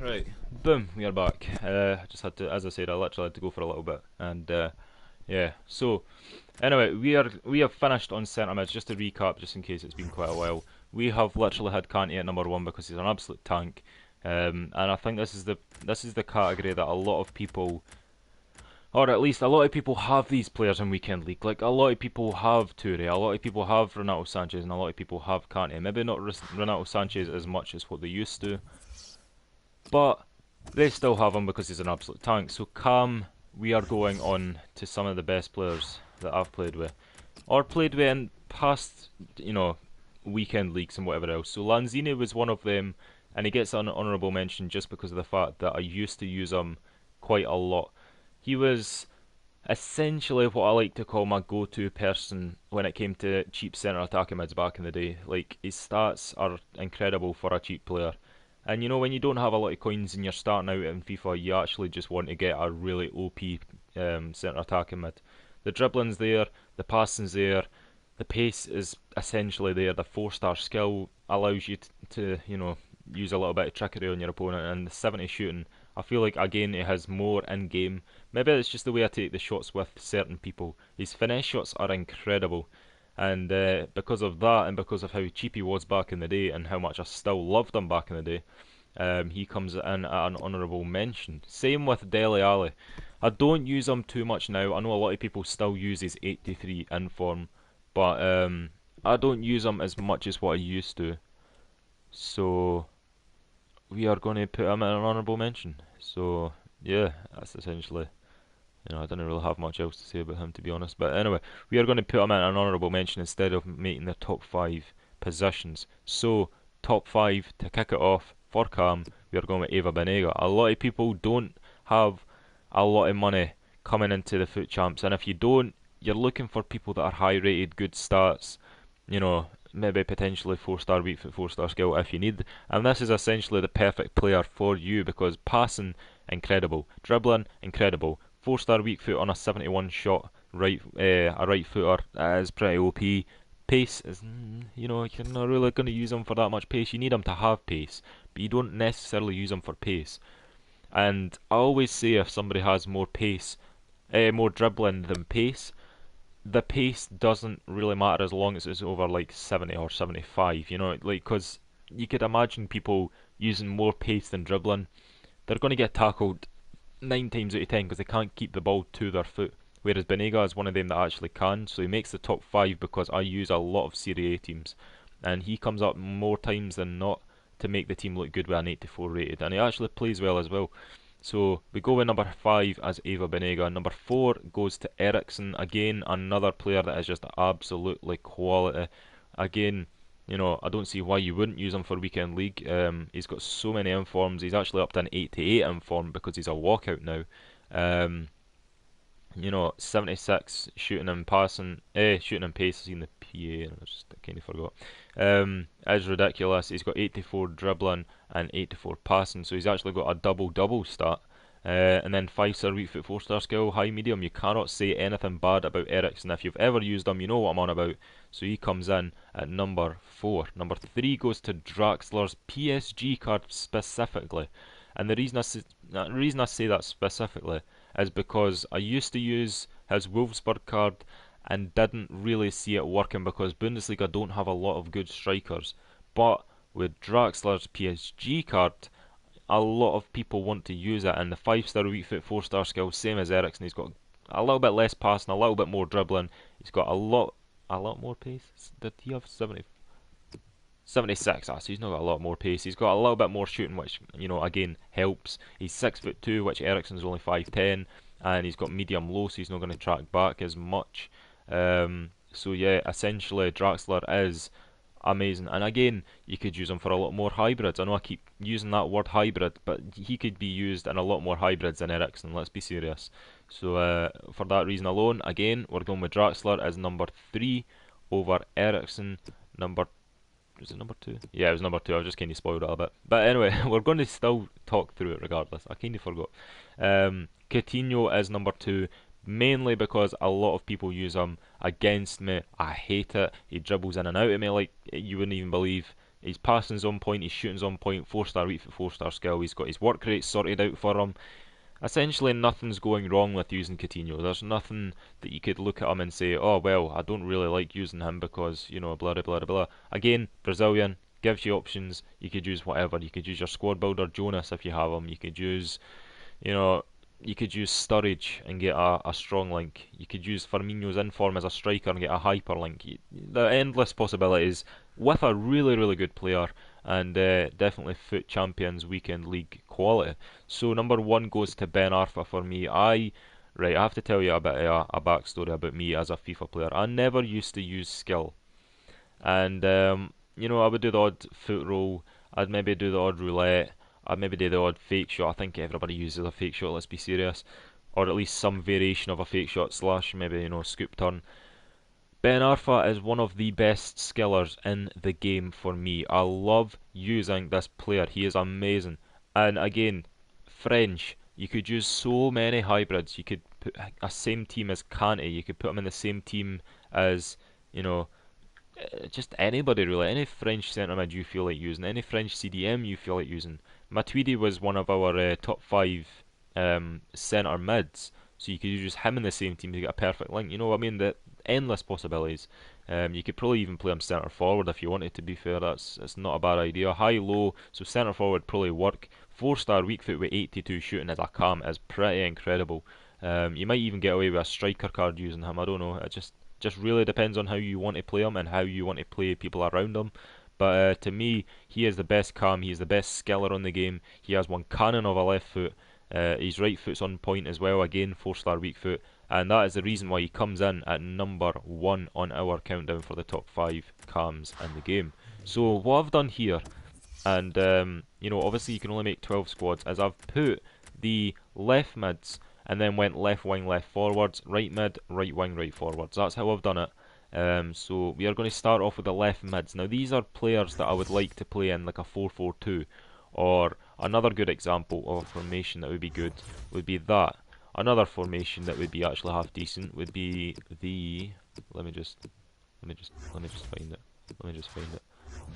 Right, boom, we are back. I just had to, as I said, I literally had to go for a little bit, and yeah. So anyway, we have finished on centre mids. Just to recap, just in case it's been quite a while, we have literally had Kante at number 1 because he's an absolute tank, and I think this is the category that a lot of people, or at least a lot of people, have these players in weekend league. Like a lot of people have Toure, a lot of people have Renato Sanchez, and a lot of people have Kante. Maybe not Renato Sanchez as much as what they used to, but they still have him because he's an absolute tank. So we are going on to some of the best players that I've played with, or played with in past, weekend leagues and whatever else. So Lanzini was one of them, and he gets an honourable mention just because of the fact that I used to use him quite a lot. He was essentially what I like to call my go-to person when it came to cheap centre attacking mids back in the day. Like, his stats are incredible for a cheap player. And when you don't have a lot of coins and you're starting out in FIFA, you actually just want to get a really OP centre attacking mid. The dribbling's there, the passing's there, the pace is essentially there. The 4-star skill allows you to use a little bit of trickery on your opponent, and the 70 shooting. I feel like again it has more in game. Maybe it's just the way I take the shots with certain people. His finesse shots are incredible, and because of that, and because of how cheap he was back in the day, and how much I still loved him back in the day, he comes in at an honourable mention. Same with Dele Alli. I don't use him too much now. I know a lot of people still use his 83 inform, but I don't use him as much as what I used to. So we are going to put him in an honourable mention. So yeah, that's essentially. I don't really have much else to say about him, to be honest. But anyway, we are going to put him in an honourable mention instead of making the top 5 positions. So, top 5 to kick it off for Cam, we are going with Eva Banega. A lot of people don't have a lot of money coming into the Foot Champs, and if you don't, you're looking for people that are high rated, good stats, maybe potentially 4-star weak foot, 4-star skill if you need. And this is essentially the perfect player for you because passing, incredible. Dribbling, incredible. 4-star weak foot on a 71 shot a right footer is pretty OP. Pace is, you're not really going to use him for that much pace. You need him to have pace, but you don't necessarily use him for pace. And I always say if somebody has more pace, more dribbling than pace, the pace doesn't really matter as long as it's over like 70 or 75. Because you could imagine people using more pace than dribbling. They're going to get tackled 9 times out of 10 because they can't keep the ball to their foot. Whereas Banega is one of them that actually can, so he makes the top 5 because I use a lot of Serie A teams, and he comes up more times than not to make the team look good with an 84 rated, and he actually plays well as well. So we go with number 5 as Eva Banega. Number 4 goes to Ericsson. Again, another player that is just absolutely quality. Again, I don't see why you wouldn't use him for Weekend League. He's got so many informs. He's actually up to an 88 inform because he's a walkout now. 76 shooting and passing, shooting and pace. I've seen the PA, and I kind of forgot. Is ridiculous. He's got 84 dribbling and 84 passing, so he's actually got a double stat. And then 5-star weak foot, 4-star skill, high medium. You cannot say anything bad about Ericsson. If you've ever used him, you know what I'm on about. So he comes in at number 4. Number 3 goes to Draxler's PSG card specifically. And the reason I say that specifically is because I used to use his Wolfsburg card and didn't really see it working because Bundesliga don't have a lot of good strikers. But with Draxler's PSG card, a lot of people want to use it, and the 5-star weak foot, 4-star skill, same as Ericsson. He's got a little bit less passing, a little bit more dribbling. He's got a lot more pace. Did he have 76? So he's not got a lot more pace. He's got a little bit more shooting, which again helps. He's 6'2", which Ericsson's only 5'10", and he's got medium low, so he's not going to track back as much. So yeah, essentially Draxler is amazing. And again, you could use him for a lot more hybrids. I know I keep using that word hybrid, but he could be used in a lot more hybrids than Ericsson, let's be serious. So for that reason alone, again, we're going with Draxler as number 3 over Ericsson. Was it number 2? Yeah, it was number 2. I just kind of spoiled it a bit. But anyway, we're going to still talk through it regardless. I kind of forgot. Coutinho is number 2. Mainly because a lot of people use him against me. I hate it. He dribbles in and out of me like you wouldn't even believe. His passing's on point, his shooting's on point, 4-star weak foot, 4-star skill. He's got his work rate sorted out for him. Essentially, nothing's going wrong with using Coutinho. There's nothing that you could look at him and say, oh, well, I don't really like using him because, blah, blah, blah, blah. Again, Brazilian, gives you options. You could use whatever. You could use your squad builder, Jonas, if you have him. You could use, you could use Sturridge and get a strong link. You could use Firmino's inform as a striker and get a hyperlink. There are endless possibilities with a really, really good player, and definitely Foot Champions Weekend League quality. So number 1 goes to Ben Arfa for me. I have to tell you a bit of a backstory about me as a FIFA player. I never used to use skill. And you know, I would do the odd foot roll. I'd maybe do the odd roulette. I'd maybe do the odd fake shot. I think everybody uses a fake shot. Let's be serious, or at least some variation of a fake shot slash maybe scoop turn. Ben Arfa is one of the best skillers in the game for me. I love using this player. He is amazing. And again, French. You could use so many hybrids. You could put a same team as Kante. You could put him in the same team as you know just anybody really, any French centre mid you feel like using, any French CDM you feel like using. Matuidi was one of our top five centre mids, so you could use him in the same team to get a perfect link. You know what I mean? The endless possibilities. You could probably even play him centre forward if you wanted. To be fair, that's not a bad idea. High low, so centre forward probably work. 4-star weak foot with 82 shooting as a cam is pretty incredible. You might even get away with a striker card using him. I don't know. It just really depends on how you want to play him and how you want to play people around him. But to me, he is the best cam. He is the best skiller on the game. He has one cannon of a left foot. His right foot's on point as well. Again, 4-star weak foot, and that is the reason why he comes in at number 1 on our countdown for the top 5 cams in the game. So what I've done here, and obviously you can only make 12 squads, is I've put the left mids and then went left wing, left forwards, right mid, right wing, right forwards. That's how I've done it. So we are going to start off with the left mids. Now these are players that I would like to play in like a 4-4-2, or another good example of a formation that would be good would be that. Another formation that would be actually half decent would be the. Let me just find it. Let me just find it.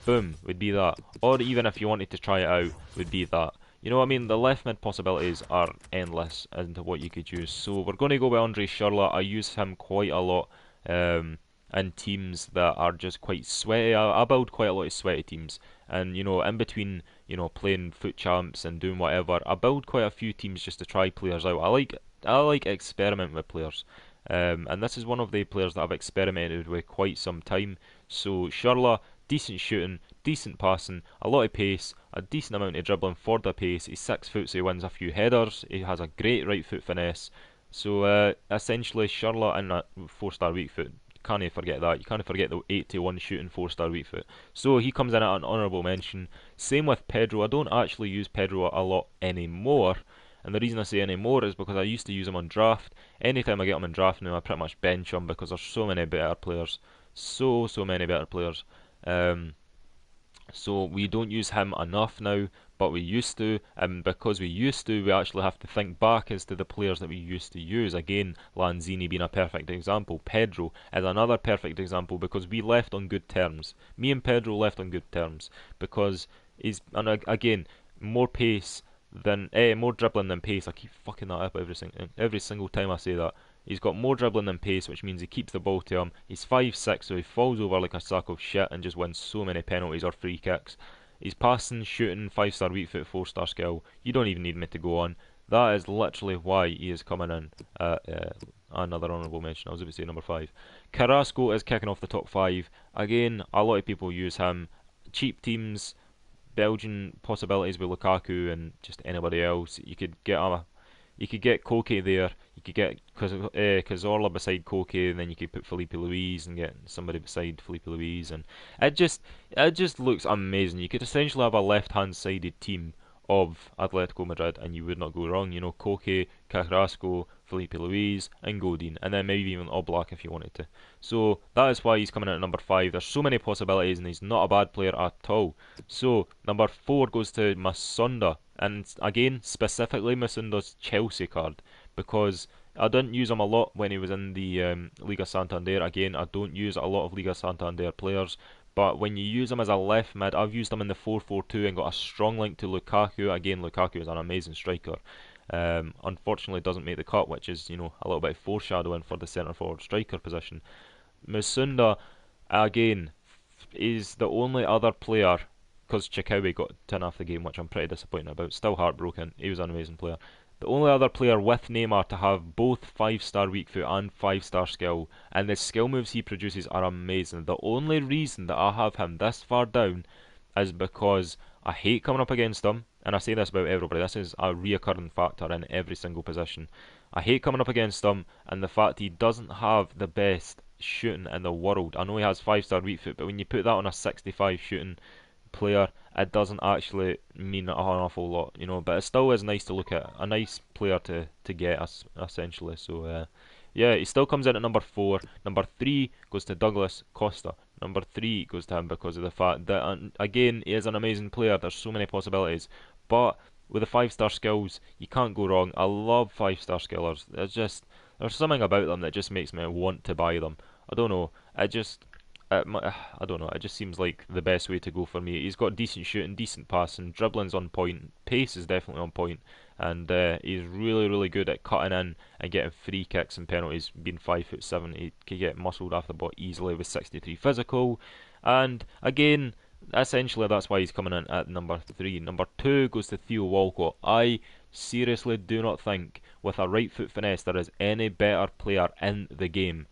Boom, would be that. Or even if you wanted to try it out, would be that. You know what I mean? The left mid possibilities are endless into what you could use. So we're going to go with Andre Schürrle. I use him quite a lot in teams that are just quite sweaty. I build quite a lot of sweaty teams. And, in between, playing foot champs and doing whatever, I build quite a few teams just to try players out. I like experimenting with players. And this is one of the players that I've experimented with quite some time. So Schürrle, decent shooting, decent passing, a lot of pace, a decent amount of dribbling for the pace. He's 6 foot, so he wins a few headers. He has a great right foot finesse. So essentially, Schürrle and a 4-star weak foot. Can't forget that. You can't forget the 81 shooting 4-star weak foot. So he comes in at an honourable mention. Same with Pedro. I don't actually use Pedro a lot anymore. And the reason I say anymore is because I used to use him on draft. Anytime I get him in draft now, I pretty much bench him because there's so many better players. So many better players. So we don't use him enough now, but we used to, and because we used to, we actually have to think back as to the players that we used to use. Again, Lanzini being a perfect example. Pedro is another perfect example because we left on good terms. Me and Pedro left on good terms because and again, more pace than more dribbling than pace. I keep fucking that up every single time I say that. He's got more dribbling than pace, which means he keeps the ball to him. He's 5'6", so he falls over like a sack of shit and just wins so many penalties or free kicks. He's passing, shooting, 5-star weak foot, 4-star skill. You don't even need me to go on. That is literally why he is coming in at another honourable mention. I was about to say number 5. Carrasco is kicking off the top 5. Again, a lot of people use him. Cheap teams, Belgian possibilities with Lukaku and just anybody else. You could get Koke there. You could get Cazorla beside Koke, and then you could put Felipe Luis and get somebody beside Felipe Luis, and it just looks amazing. You could essentially have a left-hand sided team of Atletico Madrid, and you would not go wrong. Koke, Carrasco, Felipe Luis, and Godin, and then maybe even Oblak if you wanted to. So that is why he's coming in at number 5. There's so many possibilities, and he's not a bad player at all. So number 4 goes to Masunda, and again, specifically Masunda's Chelsea card, because I didn't use him a lot when he was in the Liga Santander. Again, I don't use a lot of Liga Santander players, but when you use him as a left mid, I've used him in the 4-4-2 and got a strong link to Lukaku. Again, Lukaku is an amazing striker. Unfortunately, doesn't make the cut, which is a little bit foreshadowing for the centre forward striker position. Musunda, again, is the only other player, because Chikawi got 10 off the game, which I'm pretty disappointed about. Still heartbroken. He was an amazing player. The only other player with Neymar to have both 5-star weak foot and 5-star skill, and the skill moves he produces are amazing. The only reason that I have him this far down is because I hate coming up against him, and I say this about everybody. This is a reoccurring factor in every single position. I hate coming up against him, and the fact he doesn't have the best shooting in the world. I know he has 5-star weak foot, but when you put that on a 65 shooting player, it doesn't actually mean an awful lot, you know. But it still is nice to look at, a nice player to get us essentially. So yeah, he still comes in at number 4. Number 3 goes to Douglas Costa. Number 3 goes to him because of the fact that again he is an amazing player. There's so many possibilities, but with the 5-star skills, you can't go wrong. I love 5-star skillers. There's something about them that just makes me want to buy them. I don't know. I don't know. It just seems like the best way to go for me. He's got decent shooting, decent passing, dribbling's on point, pace is definitely on point, and he's really, really good at cutting in and getting free kicks and penalties. Being 5'7", he can get muscled off the ball easily with 63 physical, and again, essentially that's why he's coming in at number 3. Number 2 goes to Theo Walcott. I seriously do not think with a right foot finesse there is any better player in the game.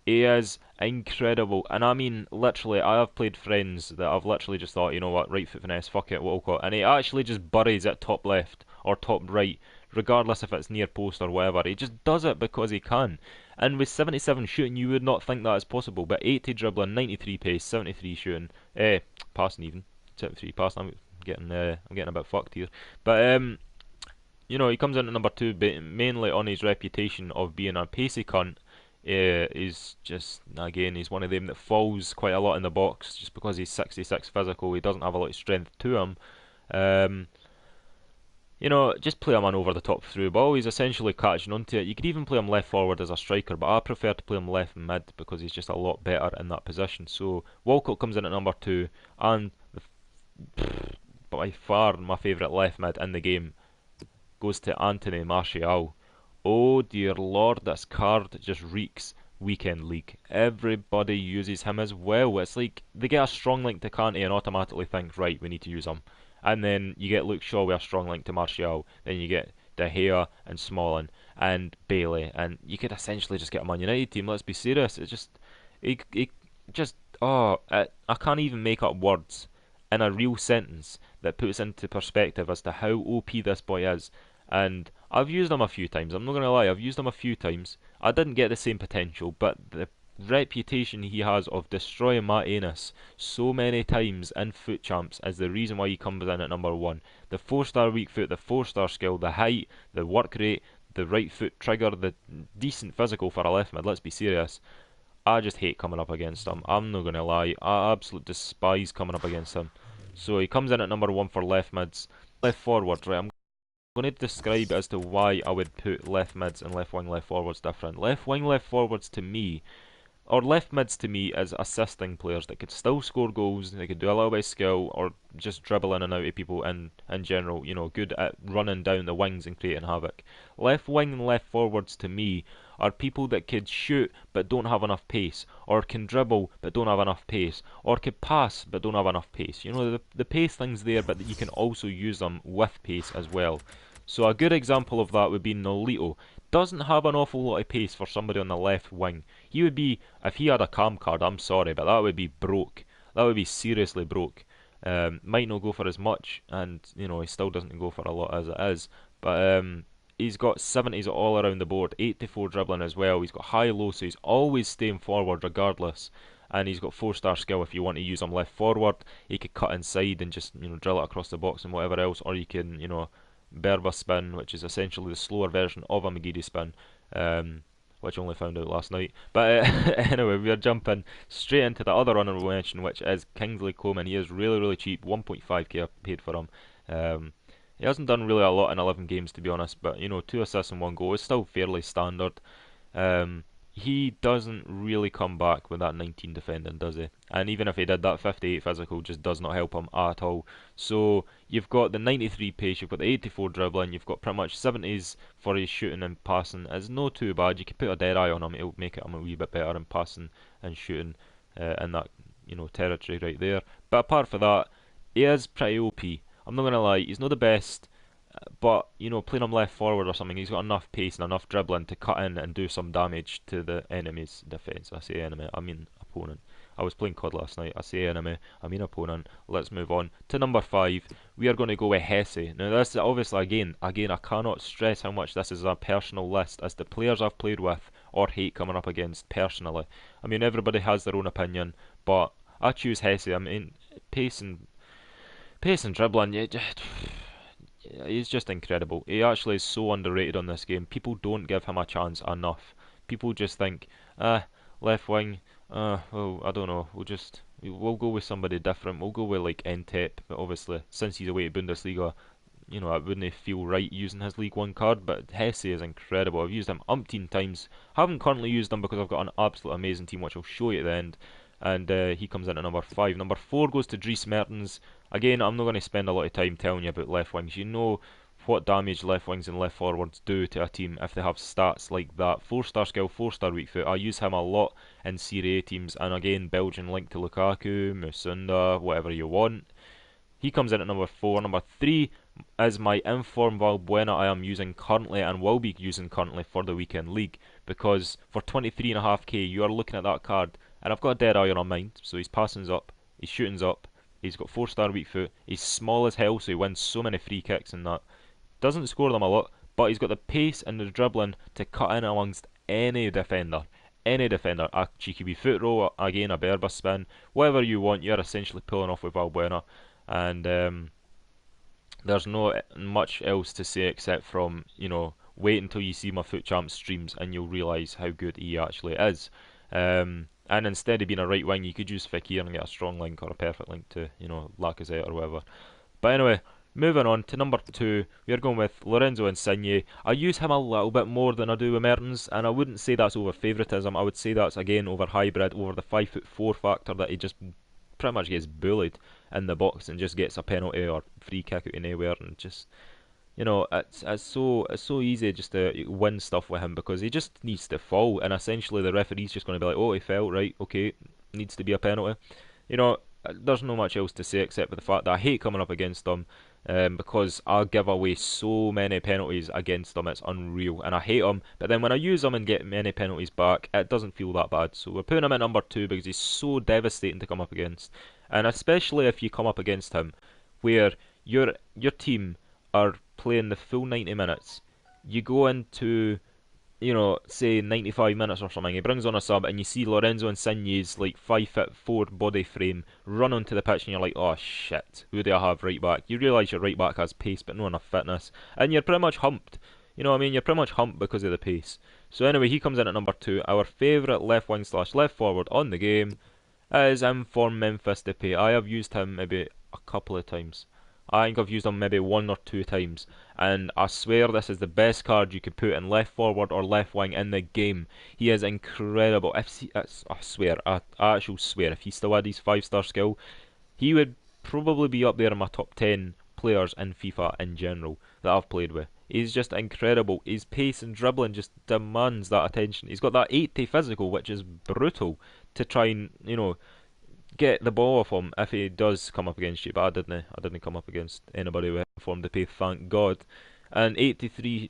He is incredible, and I mean literally. I have played friends that I've literally just thought, you know what, right foot finesse, fuck it, Walcott, and he actually just buries it top left or top right, regardless if it's near post or whatever. He just does it because he can. And with 77 shooting, you would not think that is possible. But 80 dribbling, 93 pace, 73 shooting, passing even, 73 passing. I'm getting a bit fucked here, but you know, he comes in at number 2 mainly on his reputation of being a pacey cunt. He's just, again, he's one of them that falls quite a lot in the box just because he's 66 physical. He doesn't have a lot of strength to him. You know, just play him on over the top through ball. He's essentially catching onto it. You could even play him left forward as a striker, but I prefer to play him left mid because he's just a lot better in that position. So Walcott comes in at number 2, and by far my favourite left mid in the game goes to Anthony Martial. Oh dear lord, this card just reeks weekend league. Everybody uses him as well. It's like they get a strong link to Kante and automatically think, right, we need to use him. And then you get Luke Shaw with a strong link to Martial. Then you get De Gea and Smalling and Bailey, and you could essentially just get a Man United team. Let's be serious. It's just, I can't even make up words in a real sentence that puts into perspective as to how OP this boy is. And I've used him a few times. I'm not going to lie, I've used him a few times. I didn't get the same potential, but the reputation he has of destroying my anus so many times in foot champs is the reason why he comes in at number 1. The 4-star weak foot, the 4-star skill, the height, the work rate, the right foot trigger, the decent physical for a left mid. Let's be serious. I just hate coming up against him. I'm not going to lie. I absolutely despise coming up against him. So he comes in at number 1 for left mids. Left forward, right, I'm going to describe as to why I would put left mids and left wing, left forwards different. Left wing, left forwards to me, or left mids to me, is assisting players that could still score goals, they could do a little bit of skill, or just dribble in and out of people in general, you know, good at running down the wings and creating havoc. Left wing and left forwards to me are people that could shoot but don't have enough pace, or can dribble but don't have enough pace, or could pass but don't have enough pace. You know, the pace thing's there, but you can also use them with pace as well. So a good example of that would be Nolito. Doesn't have an awful lot of pace for somebody on the left wing. He would be, if he had a cam card, I'm sorry, but that would be broke. That would be seriously broke. Might not go for as much, and you know, he still doesn't go for a lot as it is. But he's got 70s all around the board, 84 dribbling as well. He's got high-low, so he's always staying forward regardless. And he's got 4-star skill if you want to use him left forward. He could cut inside and just, you know, drill it across the box and whatever else, or you can, you know, Berba spin, which is essentially the slower version of a Magidi spin, which I only found out last night. But anyway, we are jumping straight into the other honourable mention, which is Kingsley Coman. He is really, really cheap, 1.5k I paid for him. He hasn't done really a lot in 11 games, to be honest, but you know, 2 assists and 1 goal is still fairly standard. He doesn't really come back with that 19 defending, does he? And even if he did, that 58 physical just does not help him at all. So you've got the 93 pace, you've got the 84 dribbling, you've got pretty much 70s for his shooting and passing. It's not too bad. You could put a dead eye on him; it'll make him a wee bit better in passing and shooting in that, you know, territory right there. But apart from that, he is pretty OP. I'm not gonna lie, he's not the best. But, you know, playing him left forward or something, he's got enough pace and enough dribbling to cut in and do some damage to the enemy's defence. I say enemy, I mean opponent. I was playing COD last night. I say enemy, I mean opponent. Let's move on to number 5. We are going to go with Hesse. Now, this obviously, again, I cannot stress how much this is a personal list, as the players I've played with or hate coming up against personally. I mean, everybody has their own opinion, but I choose Hesse. I mean, pace and dribbling, he's just incredible. He actually is so underrated on this game. People don't give him a chance enough. People just think, left wing, well, I don't know. We'll go with somebody different. We'll go with like Entep, but obviously since he's away to Bundesliga, it wouldn't feel right using his League One card. But Hesse is incredible. I've used him umpteen times. Haven't currently used him because I've got an absolute amazing team, which I'll show you at the end. And he comes in at number 5. Number 4 goes to Dries Mertens. Again, I'm not going to spend a lot of time telling you about left wings. You know what damage left wings and left forwards do to a team if they have stats like that. 4-star skill, 4-star weak foot. I use him a lot in Serie A teams, and again, Belgian link to Lukaku, Musunda, whatever you want. He comes in at number 4. Number 3 is my informed Valbuena I am using currently and will be using currently for the weekend league, because for 23.5k you are looking at that card, and I've got a dead eye on my mind. So he's passing's up, he's shooting's up, he's got 4-star weak foot, he's small as hell, so he wins so many free kicks and that. Doesn't score them a lot, but he's got the pace and the dribbling to cut in amongst any defender. Any defender, a cheeky wee foot roll, again a Berba spin, whatever you want, you're essentially pulling off with Valbuena. And there's not much else to say except from, wait until you see my Foot Champ streams and you'll realise how good he actually is. And instead of being a right wing, you could use Fekir and get a strong link or a perfect link to, Lacazette or whatever. But anyway, moving on to number 2, we are going with Lorenzo Insigne. I use him a little bit more than I do with Mertens, and I wouldn't say that's over favouritism. I would say that's again over hybrid, over the 5'4" factor that he just pretty much gets bullied in the box and just gets a penalty or free kick out of nowhere, and just it's so easy just to win stuff with him because he just needs to fall, and essentially the referee's just going to be like, oh, he fell, right, okay, needs to be a penalty. There's no much else to say except for the fact that I hate coming up against him, because I give away so many penalties against him, it's unreal, and I hate him. But then when I use him and get many penalties back, it doesn't feel that bad. So we're putting him at number 2 because he's so devastating to come up against, and especially if you come up against him, where your team are playing the full 90 minutes. You go into, say 95 minutes or something, he brings on a sub, and you see Lorenzo Insigne's like 5'4" body frame run onto the pitch, and you're like, oh shit, who do I have right back? You realise your right back has pace but not enough fitness, and you're pretty much humped. You know what I mean? You're pretty much humped because of the pace. So anyway, he comes in at number 2. Our favourite left wing / left forward on the game is informed Memphis Depay. I have used him maybe a couple of times. I think I've used him maybe 1 or 2 times, and I swear this is the best card you could put in left forward or left wing in the game. He is incredible. I swear, I actually swear, if he still had his 5-star skill, he would probably be up there in my top 10 players in FIFA in general that I've played with. He's just incredible. His pace and dribbling just demands that attention. He's got that 80 physical, which is brutal to try and, get the ball off him if he does come up against you, but I didn't come up against anybody with informed to pay, thank God. And 83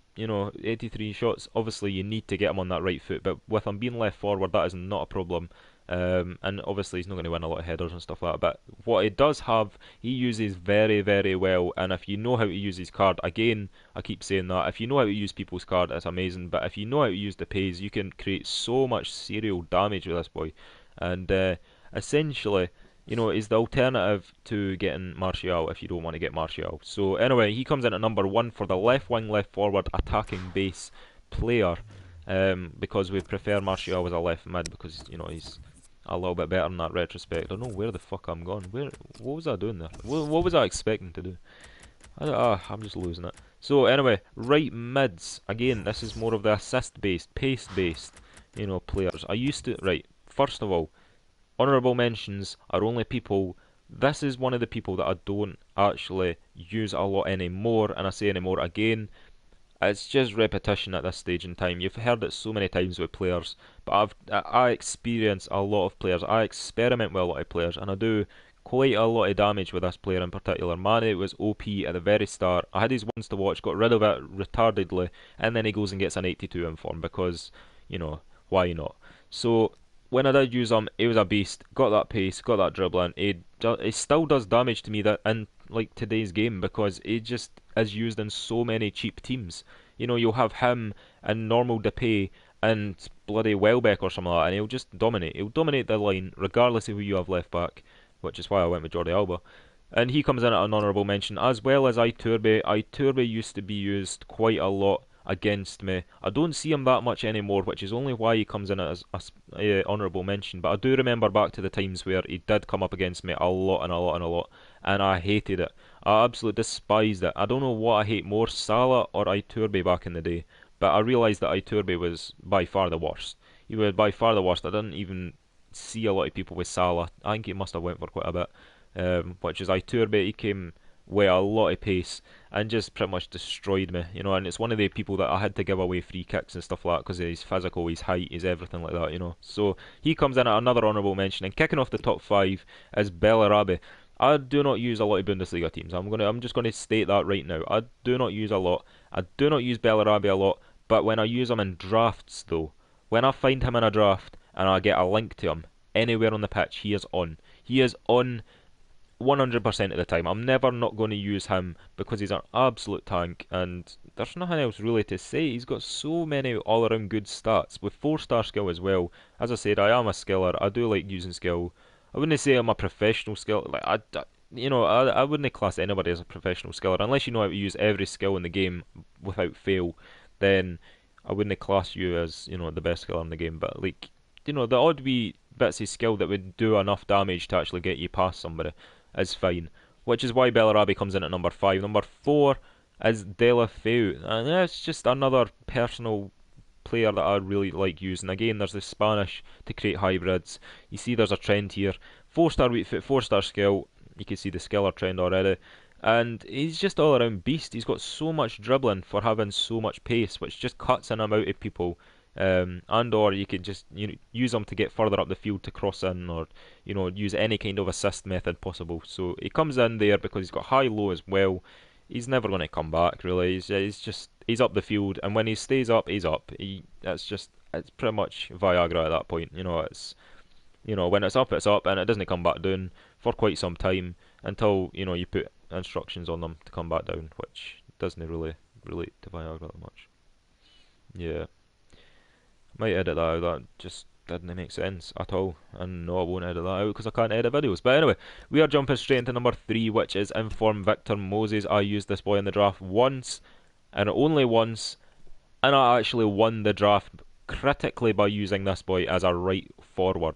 shots, obviously you need to get him on that right foot, but with him being left forward, that is not a problem. And obviously he's not going to win a lot of headers and stuff like that, but what he does have, he uses very, very well. And if you know how to use his card, again, I keep saying that, if you know how to use people's card, it's amazing, but if you know how to use the pays, you can create so much serial damage with this boy. And essentially, is the alternative to getting Martial if you don't want to get Martial. So anyway, he comes in at number 1 for the left wing, left forward, attacking base player, because we prefer Martial as a left mid because he's a little bit better in that retrospect. I don't know where the fuck I'm going. What was I doing there? What was I expecting to do? I'm just losing it. So anyway, right mids. Again, this is more of the assist based, pace based, players. Right. First of all, honourable mentions are only people. This is one of the people that I don't actually use a lot anymore, and I say anymore again. It's just repetition at this stage in time. You've heard it so many times with players, but I experience a lot of players. I experiment with a lot of players, and I do quite a lot of damage with this player in particular. Mane was OP at the very start. I had his ones to watch, got rid of it retardedly, and then he goes and gets an 82 in form because, why not? So when I did use him, he was a beast. Got that pace, got that dribbling. He still does damage to me that in like today's game because he just is used in so many cheap teams. You'll have him and normal Depay and bloody Welbeck or something like that, and he'll just dominate. He'll dominate the line regardless of who you have left back, which is why I went with Jordi Alba. And he comes in at an honourable mention, as well as Iturbe. Iturbe used to be used quite a lot against me. I don't see him that much anymore, which is only why he comes in as a honourable mention. But I do remember back to the times where he did come up against me a lot and a lot and a lot, and I hated it. I absolutely despised it. I don't know what I hate more, Salah or Iturbe back in the day. But I realised that Iturbe was by far the worst. He was by far the worst. I didn't even see a lot of people with Salah. I think he must have went for quite a bit. Which is Iturbe. He came with a lot of pace and just pretty much destroyed me, you know. And it's one of the people that I had to give away free kicks and stuff like that because of his physical, his height, his everything like that, you know. So he comes in at another honourable mention. And kicking off the top five is Bellarabi. I do not use a lot of Bundesliga teams. I'm just gonna state that right now. I do not use a lot. I do not use Bellarabi a lot, but when I use him in drafts though, when I find him in a draft and I get a link to him anywhere on the pitch, he is on. He is on 100% of the time. I'm never not going to use him because he's an absolute tank, and there's nothing else really to say. He's got so many all-around good stats with 4-star skill as well. As I said, I am a skiller. I do like using skill. I wouldn't say I'm a professional skiller. I wouldn't class anybody as a professional skiller unless you know how to use every skill in the game without fail. Then I wouldn't class you as the best skiller in the game. But the odd wee bits of skill that would do enough damage to actually get you past somebody is fine, which is why Bellarabi comes in at number 5. Number 4 is Deulofeu, and that's just another personal player that I really like using. Again, there's the Spanish to create hybrids. You see there's a trend here. 4-star weak foot, 4-star skill. You can see the skiller trend already. And he's just all around beast. He's got so much dribbling for having so much pace, which just cuts in and out of people. And or you could just use him to get further up the field to cross in, or use any kind of assist method possible. So he comes in there because he's got high low as well. He's never going to come back really. He's up the field, and when he stays up, he's up. It's pretty much Viagra at that point. When it's up, and it doesn't come back down for quite some time until you put instructions on them to come back down, which doesn't really relate to Viagra that much. Yeah. Might edit that out, that just didn't make sense at all. And no, I won't edit that out because I can't edit videos. But anyway, we are jumping straight into number 3, which is Inform Victor Moses. I used this boy in the draft once, and only once, and I actually won the draft critically by using this boy as a right forward.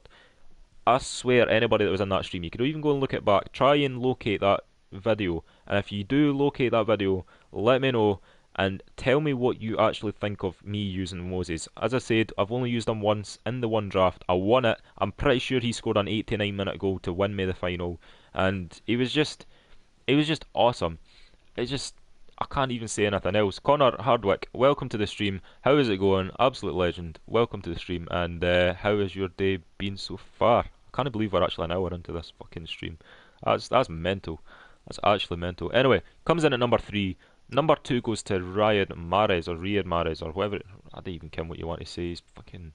I swear, anybody that was in that stream, you could even go and look it back, try and locate that video, and if you do locate that video, let me know and tell me what you actually think of me using Moses. As I said, I've only used him once in the one draft. I won it. I'm pretty sure he scored an 89-minute goal to win me the final, and he was just awesome. I can't even say anything else. Connor Hardwick, welcome to the stream. How is it going? Absolute legend. Welcome to the stream, and how has your day been so far? I can't believe we're actually an hour into this fucking stream. That's mental. That's actually mental. Anyway, comes in at number 3. Number 2 goes to Riyad Mahrez or whoever. I don't even care what you want to say. He's fucking.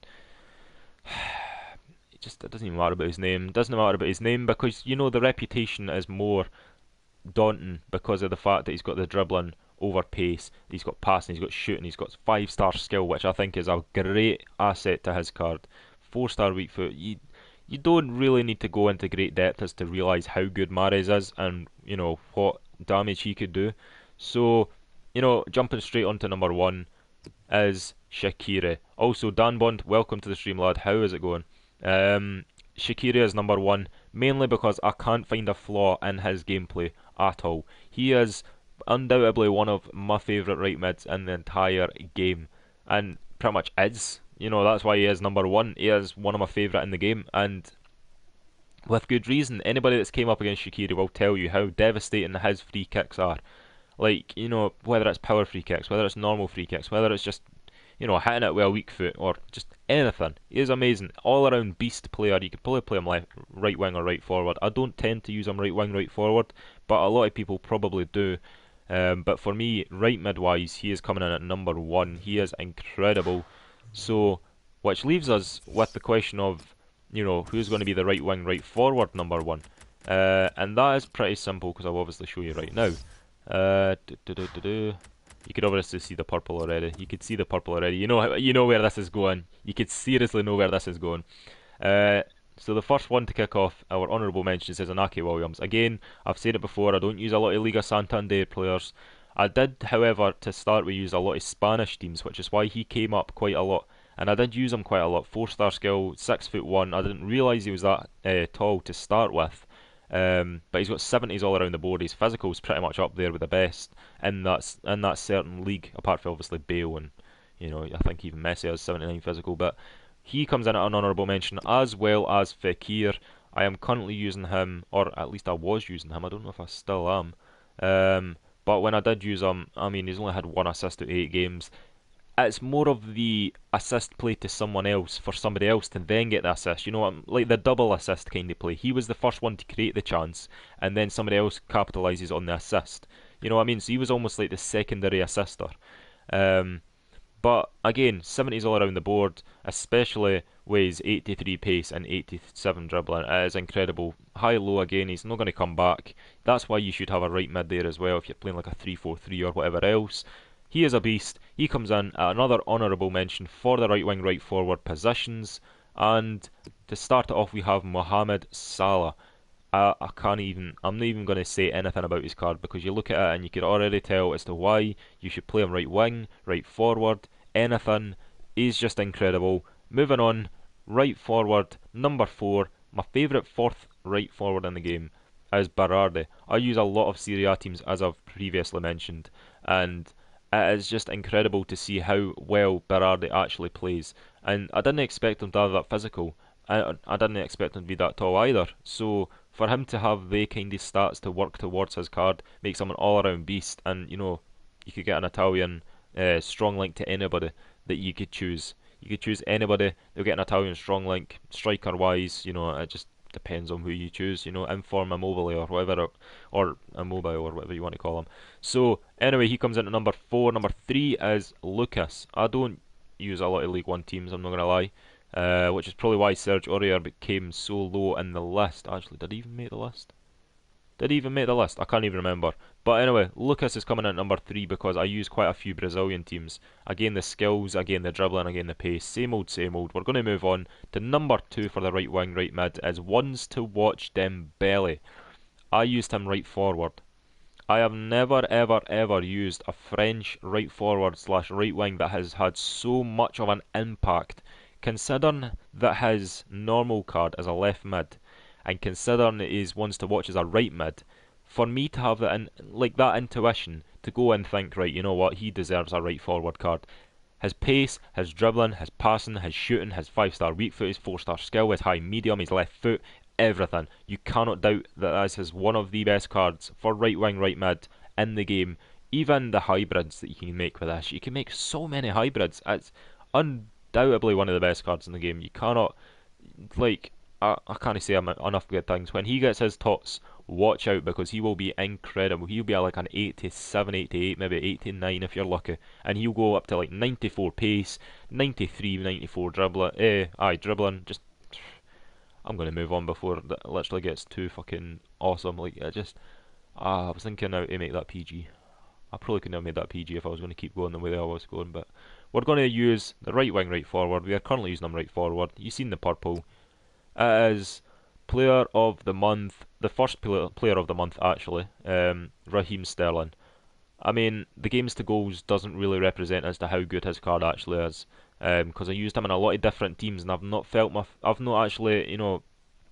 It doesn't even matter about his name. It doesn't matter about his name because the reputation is more daunting because of the fact that he's got the dribbling over pace, he's got passing, he's got shooting, he's got 5-star skill, which I think is a great asset to his card. 4-star weak foot. You don't really need to go into great depth as to realise how good Mahrez is and what damage he could do. So, jumping straight onto number 1 is Shaqiri. Also, Dan Bond, welcome to the stream, lad. How is it going? Shaqiri is number 1, mainly because I can't find a flaw in his gameplay at all. He is undoubtedly one of my favourite right mids in the entire game, and pretty much is. That's why he is number 1. He is one of my favourite in the game, and with good reason. Anybody that's came up against Shaqiri will tell you how devastating his free kicks are. Whether it's power free kicks, whether it's normal free kicks, whether it's just, hitting it with a weak foot, or just anything. He is amazing. All around beast player. You could probably play him right wing or right forward. I don't tend to use him right wing, right forward, but a lot of people probably do. But for me, right mid-wise, he is coming in at number 1. He is incredible. So, which leaves us with the question of, who's going to be the right wing, right forward number 1. And that is pretty simple because I'll obviously show you right now. You could obviously see the purple already. You could see the purple already. You know where this is going. You could seriously know where this is going. Uh, so the first one to kick off our honourable mentions is Inaki Williams. Again, I've said it before, I don't use a lot of Liga Santander players. I did, however, to start with use a lot of Spanish teams, which is why he came up quite a lot. And I did use him quite a lot. 4-star skill, 6'1". I didn't realise he was that tall to start with. But he's got 70s all around the board. His physical's pretty much up there with the best in that certain league, apart from obviously Bale and I think even Messi has 79 physical. But he comes in at an honourable mention, as well as Fekir. I am currently using him, or at least I was using him. I don't know if I still am. But when I did use him, I mean, he's only had 1 assist to 8 games. It's more of the assist play to someone else for somebody else to then get the assist. Like the double assist kind of play. He was the first one to create the chance, and then somebody else capitalises on the assist. You know what I mean? So he was almost like the secondary assister. But again, 70s all around the board, especially with his 83 pace and 87 dribbling. It is incredible. High-low again, he's not going to come back. That's why you should have a right mid there as well if you're playing like a 3-4-3 or whatever else. He is a beast. He comes in at another honourable mention for the right wing, right forward positions. And to start it off, we have Mohamed Salah. I'm not even going to say anything about his card because you look at it and you can already tell as to why you should play him right wing, right forward, anything. He's just incredible. Moving on, right forward, number 4, my favourite fourth right forward in the game is Berardi. I use a lot of Serie A teams as I've previously mentioned, and it is just incredible to see how well Berardi actually plays. And I didn't expect him to have that physical. I didn't expect him to be that tall either. So for him to have the kind of stats to work towards his card makes him an all-around beast. And you could get an Italian strong link to anybody that you could choose. You could choose anybody. They'll get an Italian strong link, striker-wise. It just depends on who you choose. Inform Immobile or whatever, or Immobile or whatever you want to call him. So anyway, he comes in at number 4. Number 3 is Lucas. I don't use a lot of League One teams. I'm not gonna lie. Which is probably why Serge Aurier became so low in the list. Actually, did he even make the list? Did he even make the list? I can't even remember. But anyway, Lucas is coming in at number 3 because I use quite a few Brazilian teams. Again, the skills, again, the dribbling, again, the pace. Same old, same old. We're going to move on to number 2 for the right wing, right mid, is ones to watch Dembele. I used him right forward. I have never, ever, ever used a French right forward / right wing that has had so much of an impact. Considering that his normal card is a left mid, and considering that his ones to watch as a right mid, for me to have that intuition to go and think, right, you know what, he deserves a right forward card. His pace, his dribbling, his passing, his shooting, his 5-star weak foot, his 4-star skill, his high medium, his left foot, everything. You cannot doubt that this is one of the best cards for right wing, right mid in the game. Even the hybrids that you can make with this, you can make so many hybrids. It's undoubtedly one of the best cards in the game. You cannot, I can't say enough good things. When he gets his tots, watch out because he will be incredible. He'll be like an 87, 88, maybe 89 if you're lucky. And he'll go up to like 94 pace, 93, 94 dribbling. Just, I'm going to move on before it literally gets too fucking awesome. I was thinking how to make that PG. I probably couldn't have made that PG if I was going to keep going the way I was going. But we're going to use the right wing, right forward. We are currently using him right forward. You've seen the purple. It is Player of the Month, the first player of the month actually, Raheem Sterling. I mean, the games to goals doesn't really represent as to how good his card actually is, because I used him in a lot of different teams and I've not actually,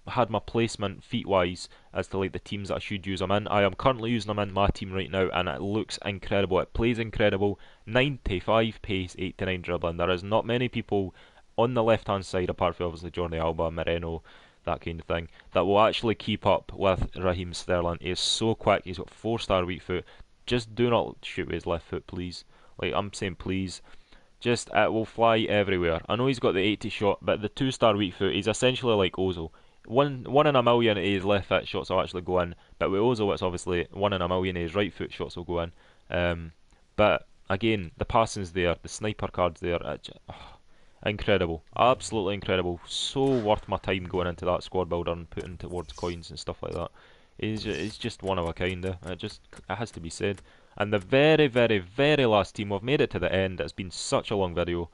had my placement feet wise as to like the teams that I should use him in. I am currently using him in my team right now and it looks incredible. It plays incredible. 95 pace, 89 dribbling. There is not many people on the left hand side, apart from obviously Jordi Alba, Moreno, that kind of thing, that will actually keep up with Raheem Sterling. He is so quick. He's got 4-star weak foot. Just do not shoot with his left foot, please. Like, I'm saying please. Just, it will fly everywhere. I know he's got the 80 shot, but the 2-star weak foot, he's essentially like Ozil. One in a million of his left foot shots will actually go in, but with Ozil it's obviously 1 in a million of his right foot shots will go in. But again, the passing's there, the sniper card's there. Incredible, absolutely incredible. So worth my time going into that squad builder and putting towards coins and stuff like that. It's just one of a kind. It has to be said. And the very, very, very last team, we've made it to the end, it's been such a long video,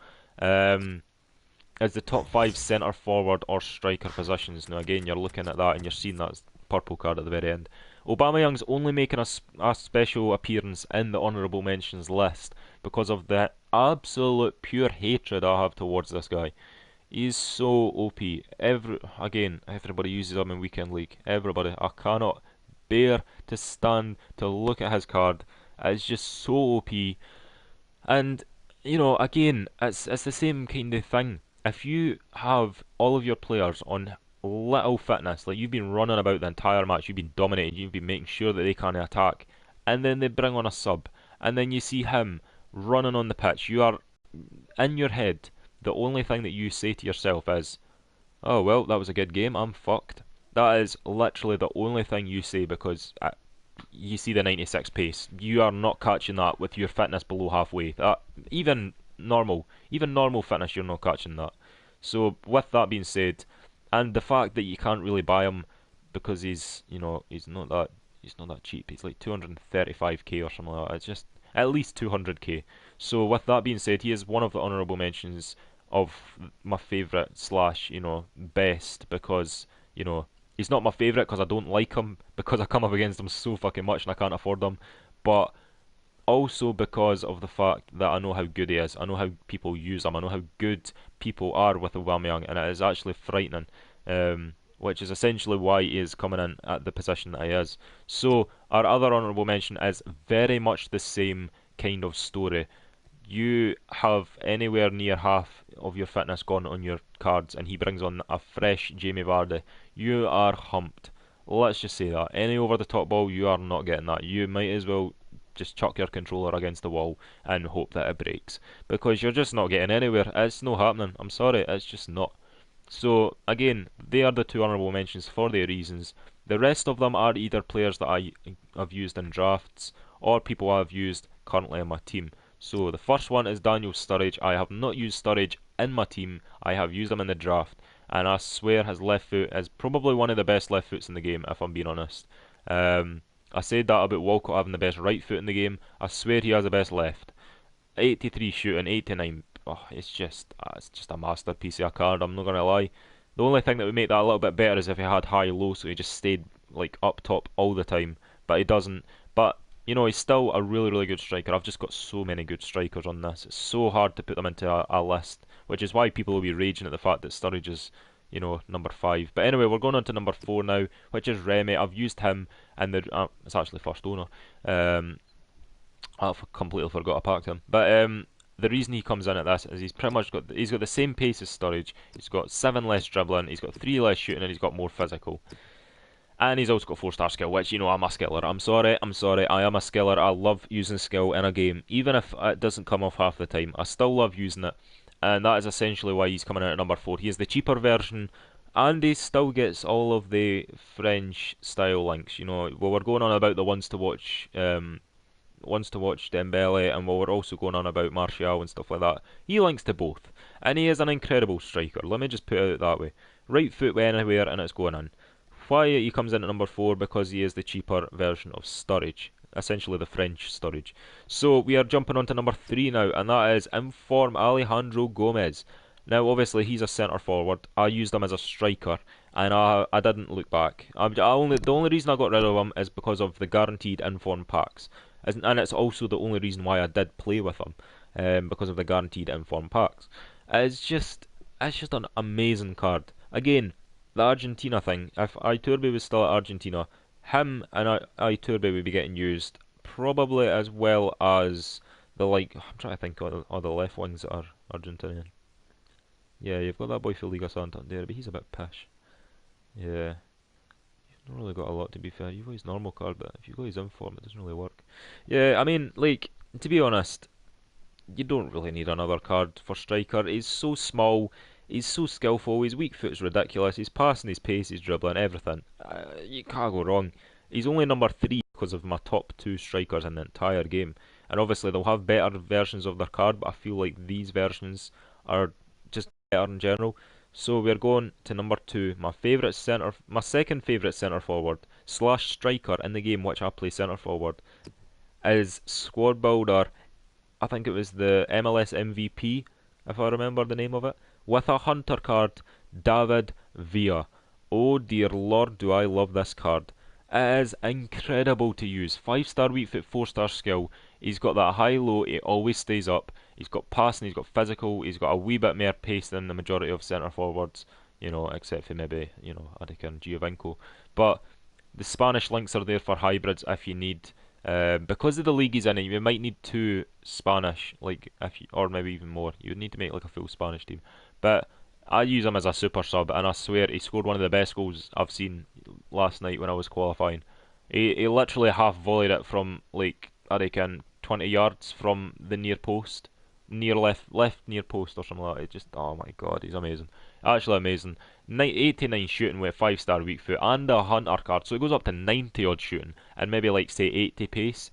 is the top 5 centre forward or striker positions. Now again, you're looking at that and you're seeing that purple card at the very end. Aubameyang's only making a special appearance in the honourable mentions list because of the absolute pure hatred I have towards this guy. He's so OP. Everybody uses him in Weekend League. Everybody. I cannot bear to stand to look at his card. It's just so OP. And, again, it's the same kind of thing. If you have all of your players on little fitness, like you've been running about the entire match, you've been dominating, you've been making sure that they can't attack, and then they bring on a sub, and then you see him running on the pitch, you are, in your head, the only thing that you say to yourself is, oh well, that was a good game, I'm fucked. That is literally the only thing you say because you see the 96 pace. You are not catching that with your fitness below halfway. Even normal fitness, you're not catching that. So with that being said, and the fact that you can't really buy him because he's not that cheap. He's like 235k or something like that. It's just at least 200k. So with that being said, he is one of the honourable mentions of my favourite slash best because he's not my favourite because I don't like him because I come up against him so fucking much and I can't afford him, but also because of the fact that I know how good he is. I know how people use him. I know how good people are with Aubameyang, and it is actually frightening. Which is essentially why he is coming in at the position that he is. So our other honourable mention is very much the same kind of story. You have anywhere near half of your fitness gone on your cards, and he brings on a fresh Jamie Vardy. You are humped. Let's just say that. Any over the top ball, you are not getting that. You might as well just chuck your controller against the wall and hope that it breaks. Because you're just not getting anywhere. It's not happening. I'm sorry, it's just not. So, again, they are the two honourable mentions for their reasons. The rest of them are either players that I have used in drafts or people I have used currently in my team. So, the first one is Daniel Sturridge. I have not used Sturridge in my team, I have used him in the draft. And I swear his left foot is probably one of the best left foots in the game, if I'm being honest. I said that about Walcott having the best right foot in the game. I swear he has the best left. 83 shooting, 89. Oh, it's just a masterpiece of a card. I'm not gonna lie. The only thing that would make that a little bit better is if he had high-low, so he just stayed like up top all the time. But he doesn't. But he's still a really, really good striker. I've just got so many good strikers on this. It's so hard to put them into a list, which is why people will be raging at the fact that Sturridge is, number 5. But anyway, we're going on to number 4 now, which is Remy. I've used him, and it's actually first owner. I completely forgot I packed him. But the reason he comes in at this is he's got the same pace as Sturridge. He's got 7 less dribbling, he's got 3 less shooting, and he's got more physical. And he's also got 4-star skill, which I'm a skiller. I'm sorry, I am a skiller. I love using skill in a game, even if it doesn't come off half the time. I still love using it, and that is essentially why he's coming in at number 4. He is the cheaper version, and he still gets all of the French style links. We're going on about the ones to watch Dembele, and we're also going on about Martial and stuff like that. He links to both, and he is an incredible striker. Let me just put it that way. Right foot anywhere, and it's going in. Why he comes in at number 4? Because he is the cheaper version of Sturridge, essentially the French Sturridge. So we are jumping on to number 3 now, and that is Inform Alejandro Gomez. Now, obviously, he's a centre forward. I used him as a striker, and I didn't look back. The only reason I got rid of him is because of the guaranteed Inform packs. And it's also the only reason why I did play with him, because of the guaranteed Inform packs. It's just an amazing card. Again, the Argentina thing, if Iturbe was still at Argentina, him and Iturbe would be getting used, probably as well as I'm trying to think of the left wings that are Argentinian. Yeah, you've got that boy for Liga Santander, but he's a bit pish. Yeah. Not really got a lot, to be fair. You've got his normal card, but if you've got his inform, it doesn't really work. Yeah, I mean, to be honest, you don't really need another card for striker. He's so small, he's so skillful, his weak foot's ridiculous, his passing, his pace, his dribbling, everything. You can't go wrong. He's only number 3 because of my top 2 strikers in the entire game. And obviously they'll have better versions of their card, but I feel like these versions are just better in general. So we're going to number 2, my second favourite centre forward / striker in the game, which I play centre forward. as squad builder. I think it was the MLS MVP, if I remember the name of it, with a hunter card, David Villa. Oh dear lord, do I love this card. It is incredible to use. 5-star weak foot, 4-star skill. He's got that high-low, it always stays up. He's got passing, he's got physical, he's got a wee bit more pace than the majority of centre forwards, except for maybe, Adika and Giovinco. But the Spanish links are there for hybrids if you need. Because of the league he's in, you might need 2 Spanish, or maybe even more. You would need to make like a full Spanish team. But I use him as a super sub, and I swear he scored one of the best goals I've seen last night when I was qualifying. He literally half volleyed it from I reckon 20 yards from the near post, near left near post or something like that. It just, oh my god, he's amazing, actually amazing. 89 shooting with 5-star weak foot and a hunter card, so it goes up to 90 odd shooting and maybe like say 80 pace.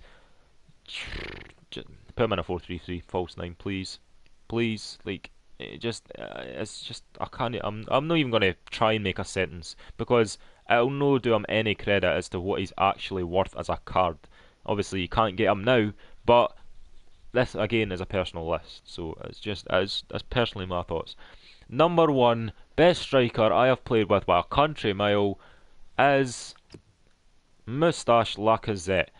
Just put him in a 4-3-3 false 9, please, please. It's just I can't. I'm not even gonna try and make a sentence because it'll no do him any credit as to what he's actually worth as a card. Obviously, you can't get him now, but this again is a personal list, so that's personally my thoughts. Number 1 best striker I have played with by a country mile is Moustache Lacazette.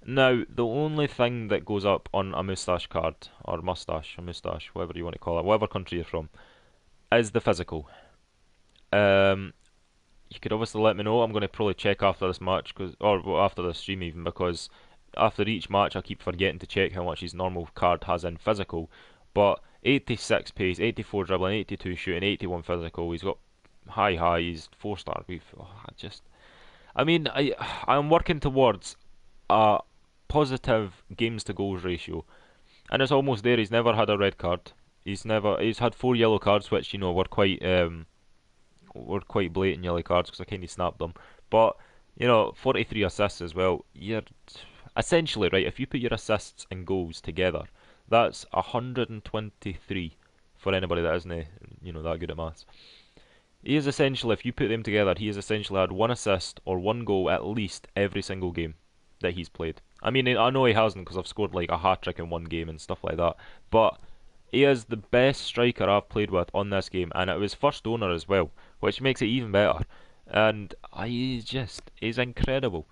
Now, the only thing that goes up on a moustache card, or mustache, a moustache, whatever you want to call it, whatever country you're from, is the physical. You could obviously let me know. I'm going to probably check after this match, or after the stream even, because after each match I keep forgetting to check how much his normal card has in physical. But 86 pace, 84 dribbling, 82 shooting, 81 physical. He's got high highs, 4-star. I'm working towards a positive games to goals ratio, and it's almost there. He's never had a red card. He's had 4 yellow cards, which were quite blatant yellow cards because I kind of snapped them. But 43 assists as well. You're essentially right. If you put your assists and goals together, that's 123 for anybody that isn't that good at maths. He is essentially, if you put them together, he has essentially had 1 assist or 1 goal at least every single game that he's played. I mean, I know he hasn't because I've scored like a hat-trick in 1 game and stuff like that, but he is the best striker I've played with on this game, and it was first owner as well, which makes it even better. And he's incredible.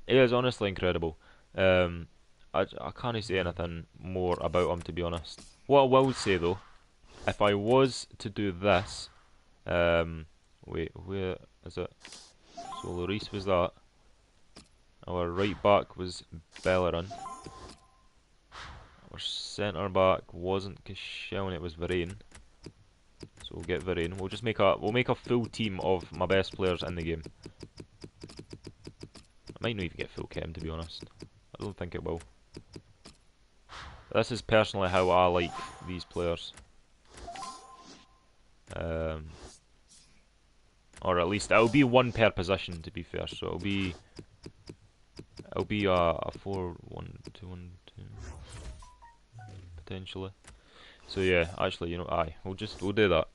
He is honestly incredible. I can't say anything more about him, to be honest. What I will say though, if I was to do this, wait, where is it? So Lloris was that. Our right back was Bellerin. Our centre back wasn't Koscielny, it was Varane. So we'll get Varane. We'll make a full team of my best players in the game. I might not even get full chem, to be honest. I don't think it will. But this is personally how I like these players. Or at least it'll be 1 per position, to be fair. So it'll be a 4-1-2-1-2 potentially. So yeah, actually, we'll do that.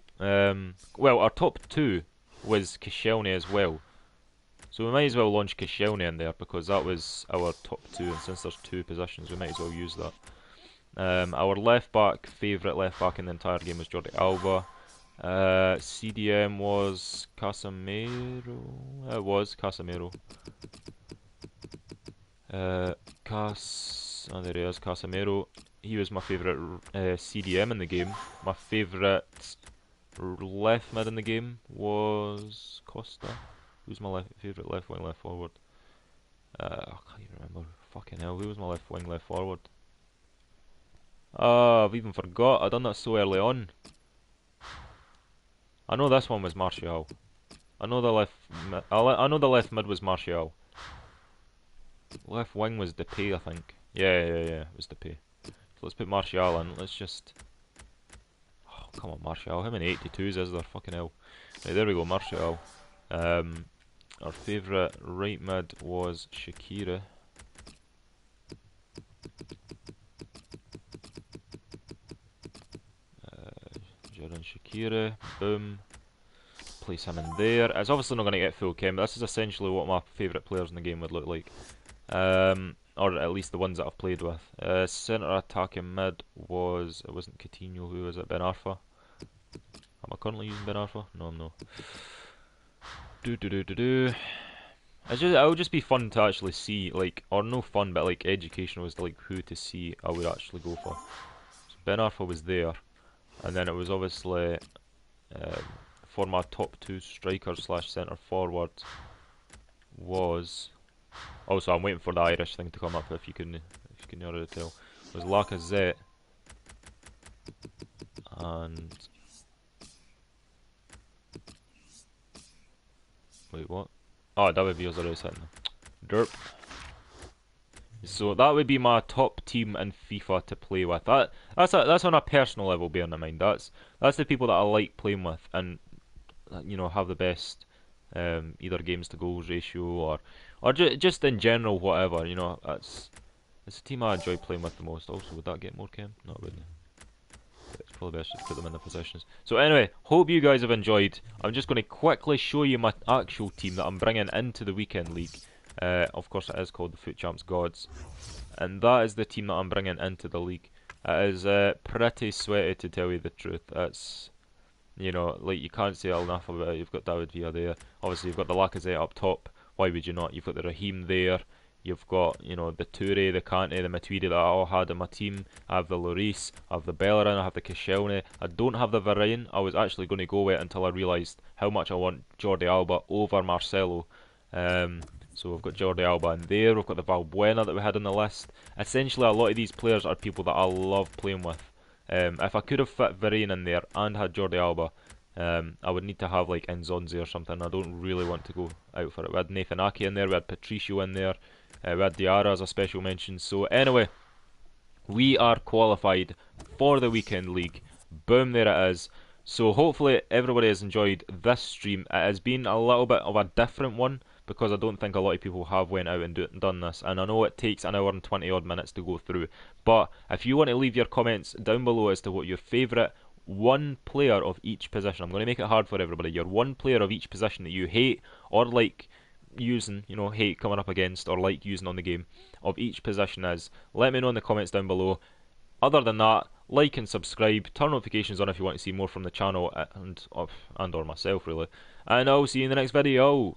Well, our top 2 was Koscielny as well, so we might as well launch Koscielny in there because that was our top 2, and since there's 2 positions, we might as well use that. Our favourite left back in the entire game was Jordi Alba. CDM was Casemiro. It was Casemiro. There he is, Casemiro. He was my favourite CDM in the game. My favourite left mid in the game was Costa. Who's my favourite left wing, left forward? I can't even remember. Fucking hell, who was my left wing, left forward? I've even forgot. I done that so early on. I know this one was Martial. I know the left mid was Martial. Left wing was Depay, I think. Yeah, it was Depay. So let's put Martial in. Let's just... Oh, come on, Martial. How many 82s is there? Fucking hell. Right, there we go, Martial. Our favourite right mid was Shakira. Jordan Shakira. Boom. Place him in there. It's obviously not going to get full chem, but this is essentially what my favourite players in the game would look like. or at least the ones that I've played with. Centre attacking mid was, it wasn't Coutinho, who was it? Ben Arfa. Am I currently using Ben Arfa? No, I'm not. It would just be fun to actually see, like, or no fun, but like educational as to like who to see I would actually go for. So Ben Arfa was there, and then it was obviously for my top 2 strikers slash centre forward was. Also, I'm waiting for the Irish thing to come up. If you can already tell, was Lacazette and wait, what? Oh, that would be us already sitting there. Derp. So that would be my top team in FIFA to play with. That's on a personal level, bearing in mind. That's the people that I like playing with, and you know, have the best either games to goals ratio or just in general, whatever. You know, it's a team I enjoy playing with the most. Also, would that get more chem? No, it wouldn't. It's probably best to put them in the positions. So anyway, hope you guys have enjoyed. I'm just going to quickly show you my actual team that I'm bringing into the weekend league. Of course, it is called the Foot Champs Gods, and that is the team that I'm bringing into the league. It is pretty sweaty, to tell you the truth. It's, you know, like, you can't say enough about it. You've got David Villa there. Obviously, you've got the Lacazette up top. Why would you not? You've got the Raheem there. You've got, you know, the Toure, the Kante, the Matuidi that I all had in my team. I have the Lloris, I have the Bellerin, I have the Koscielny. I don't have the Varane. I was actually going to go with it until I realised how much I want Jordi Alba over Marcelo. So we've got Jordi Alba in there. We've got the Valbuena that we had on the list. Essentially, a lot of these players are people that I love playing with. If I could have fit Varane in there and had Jordi Alba, I would need to have like Nzonzi or something. I don't really want to go out for it. We had Nathan Ake in there. We had Patricio in there. We had Diarra as a special mention. So anyway, we are qualified for the weekend league. Boom, there it is. So hopefully everybody has enjoyed this stream. It has been a little bit of a different one, because I don't think a lot of people have went out and done this, and I know it takes an hour and 20 odd minutes to go through. But if you want to leave your comments down below as to what your favourite one player of each position, I'm going to make it hard for everybody, your one player of each position that you hate or like using, you know, hate coming up against or like using on the game of each position is, let me know in the comments down below. Other than that, like and subscribe, turn notifications on if you want to see more from the channel and or myself really, and I'll see you in the next video.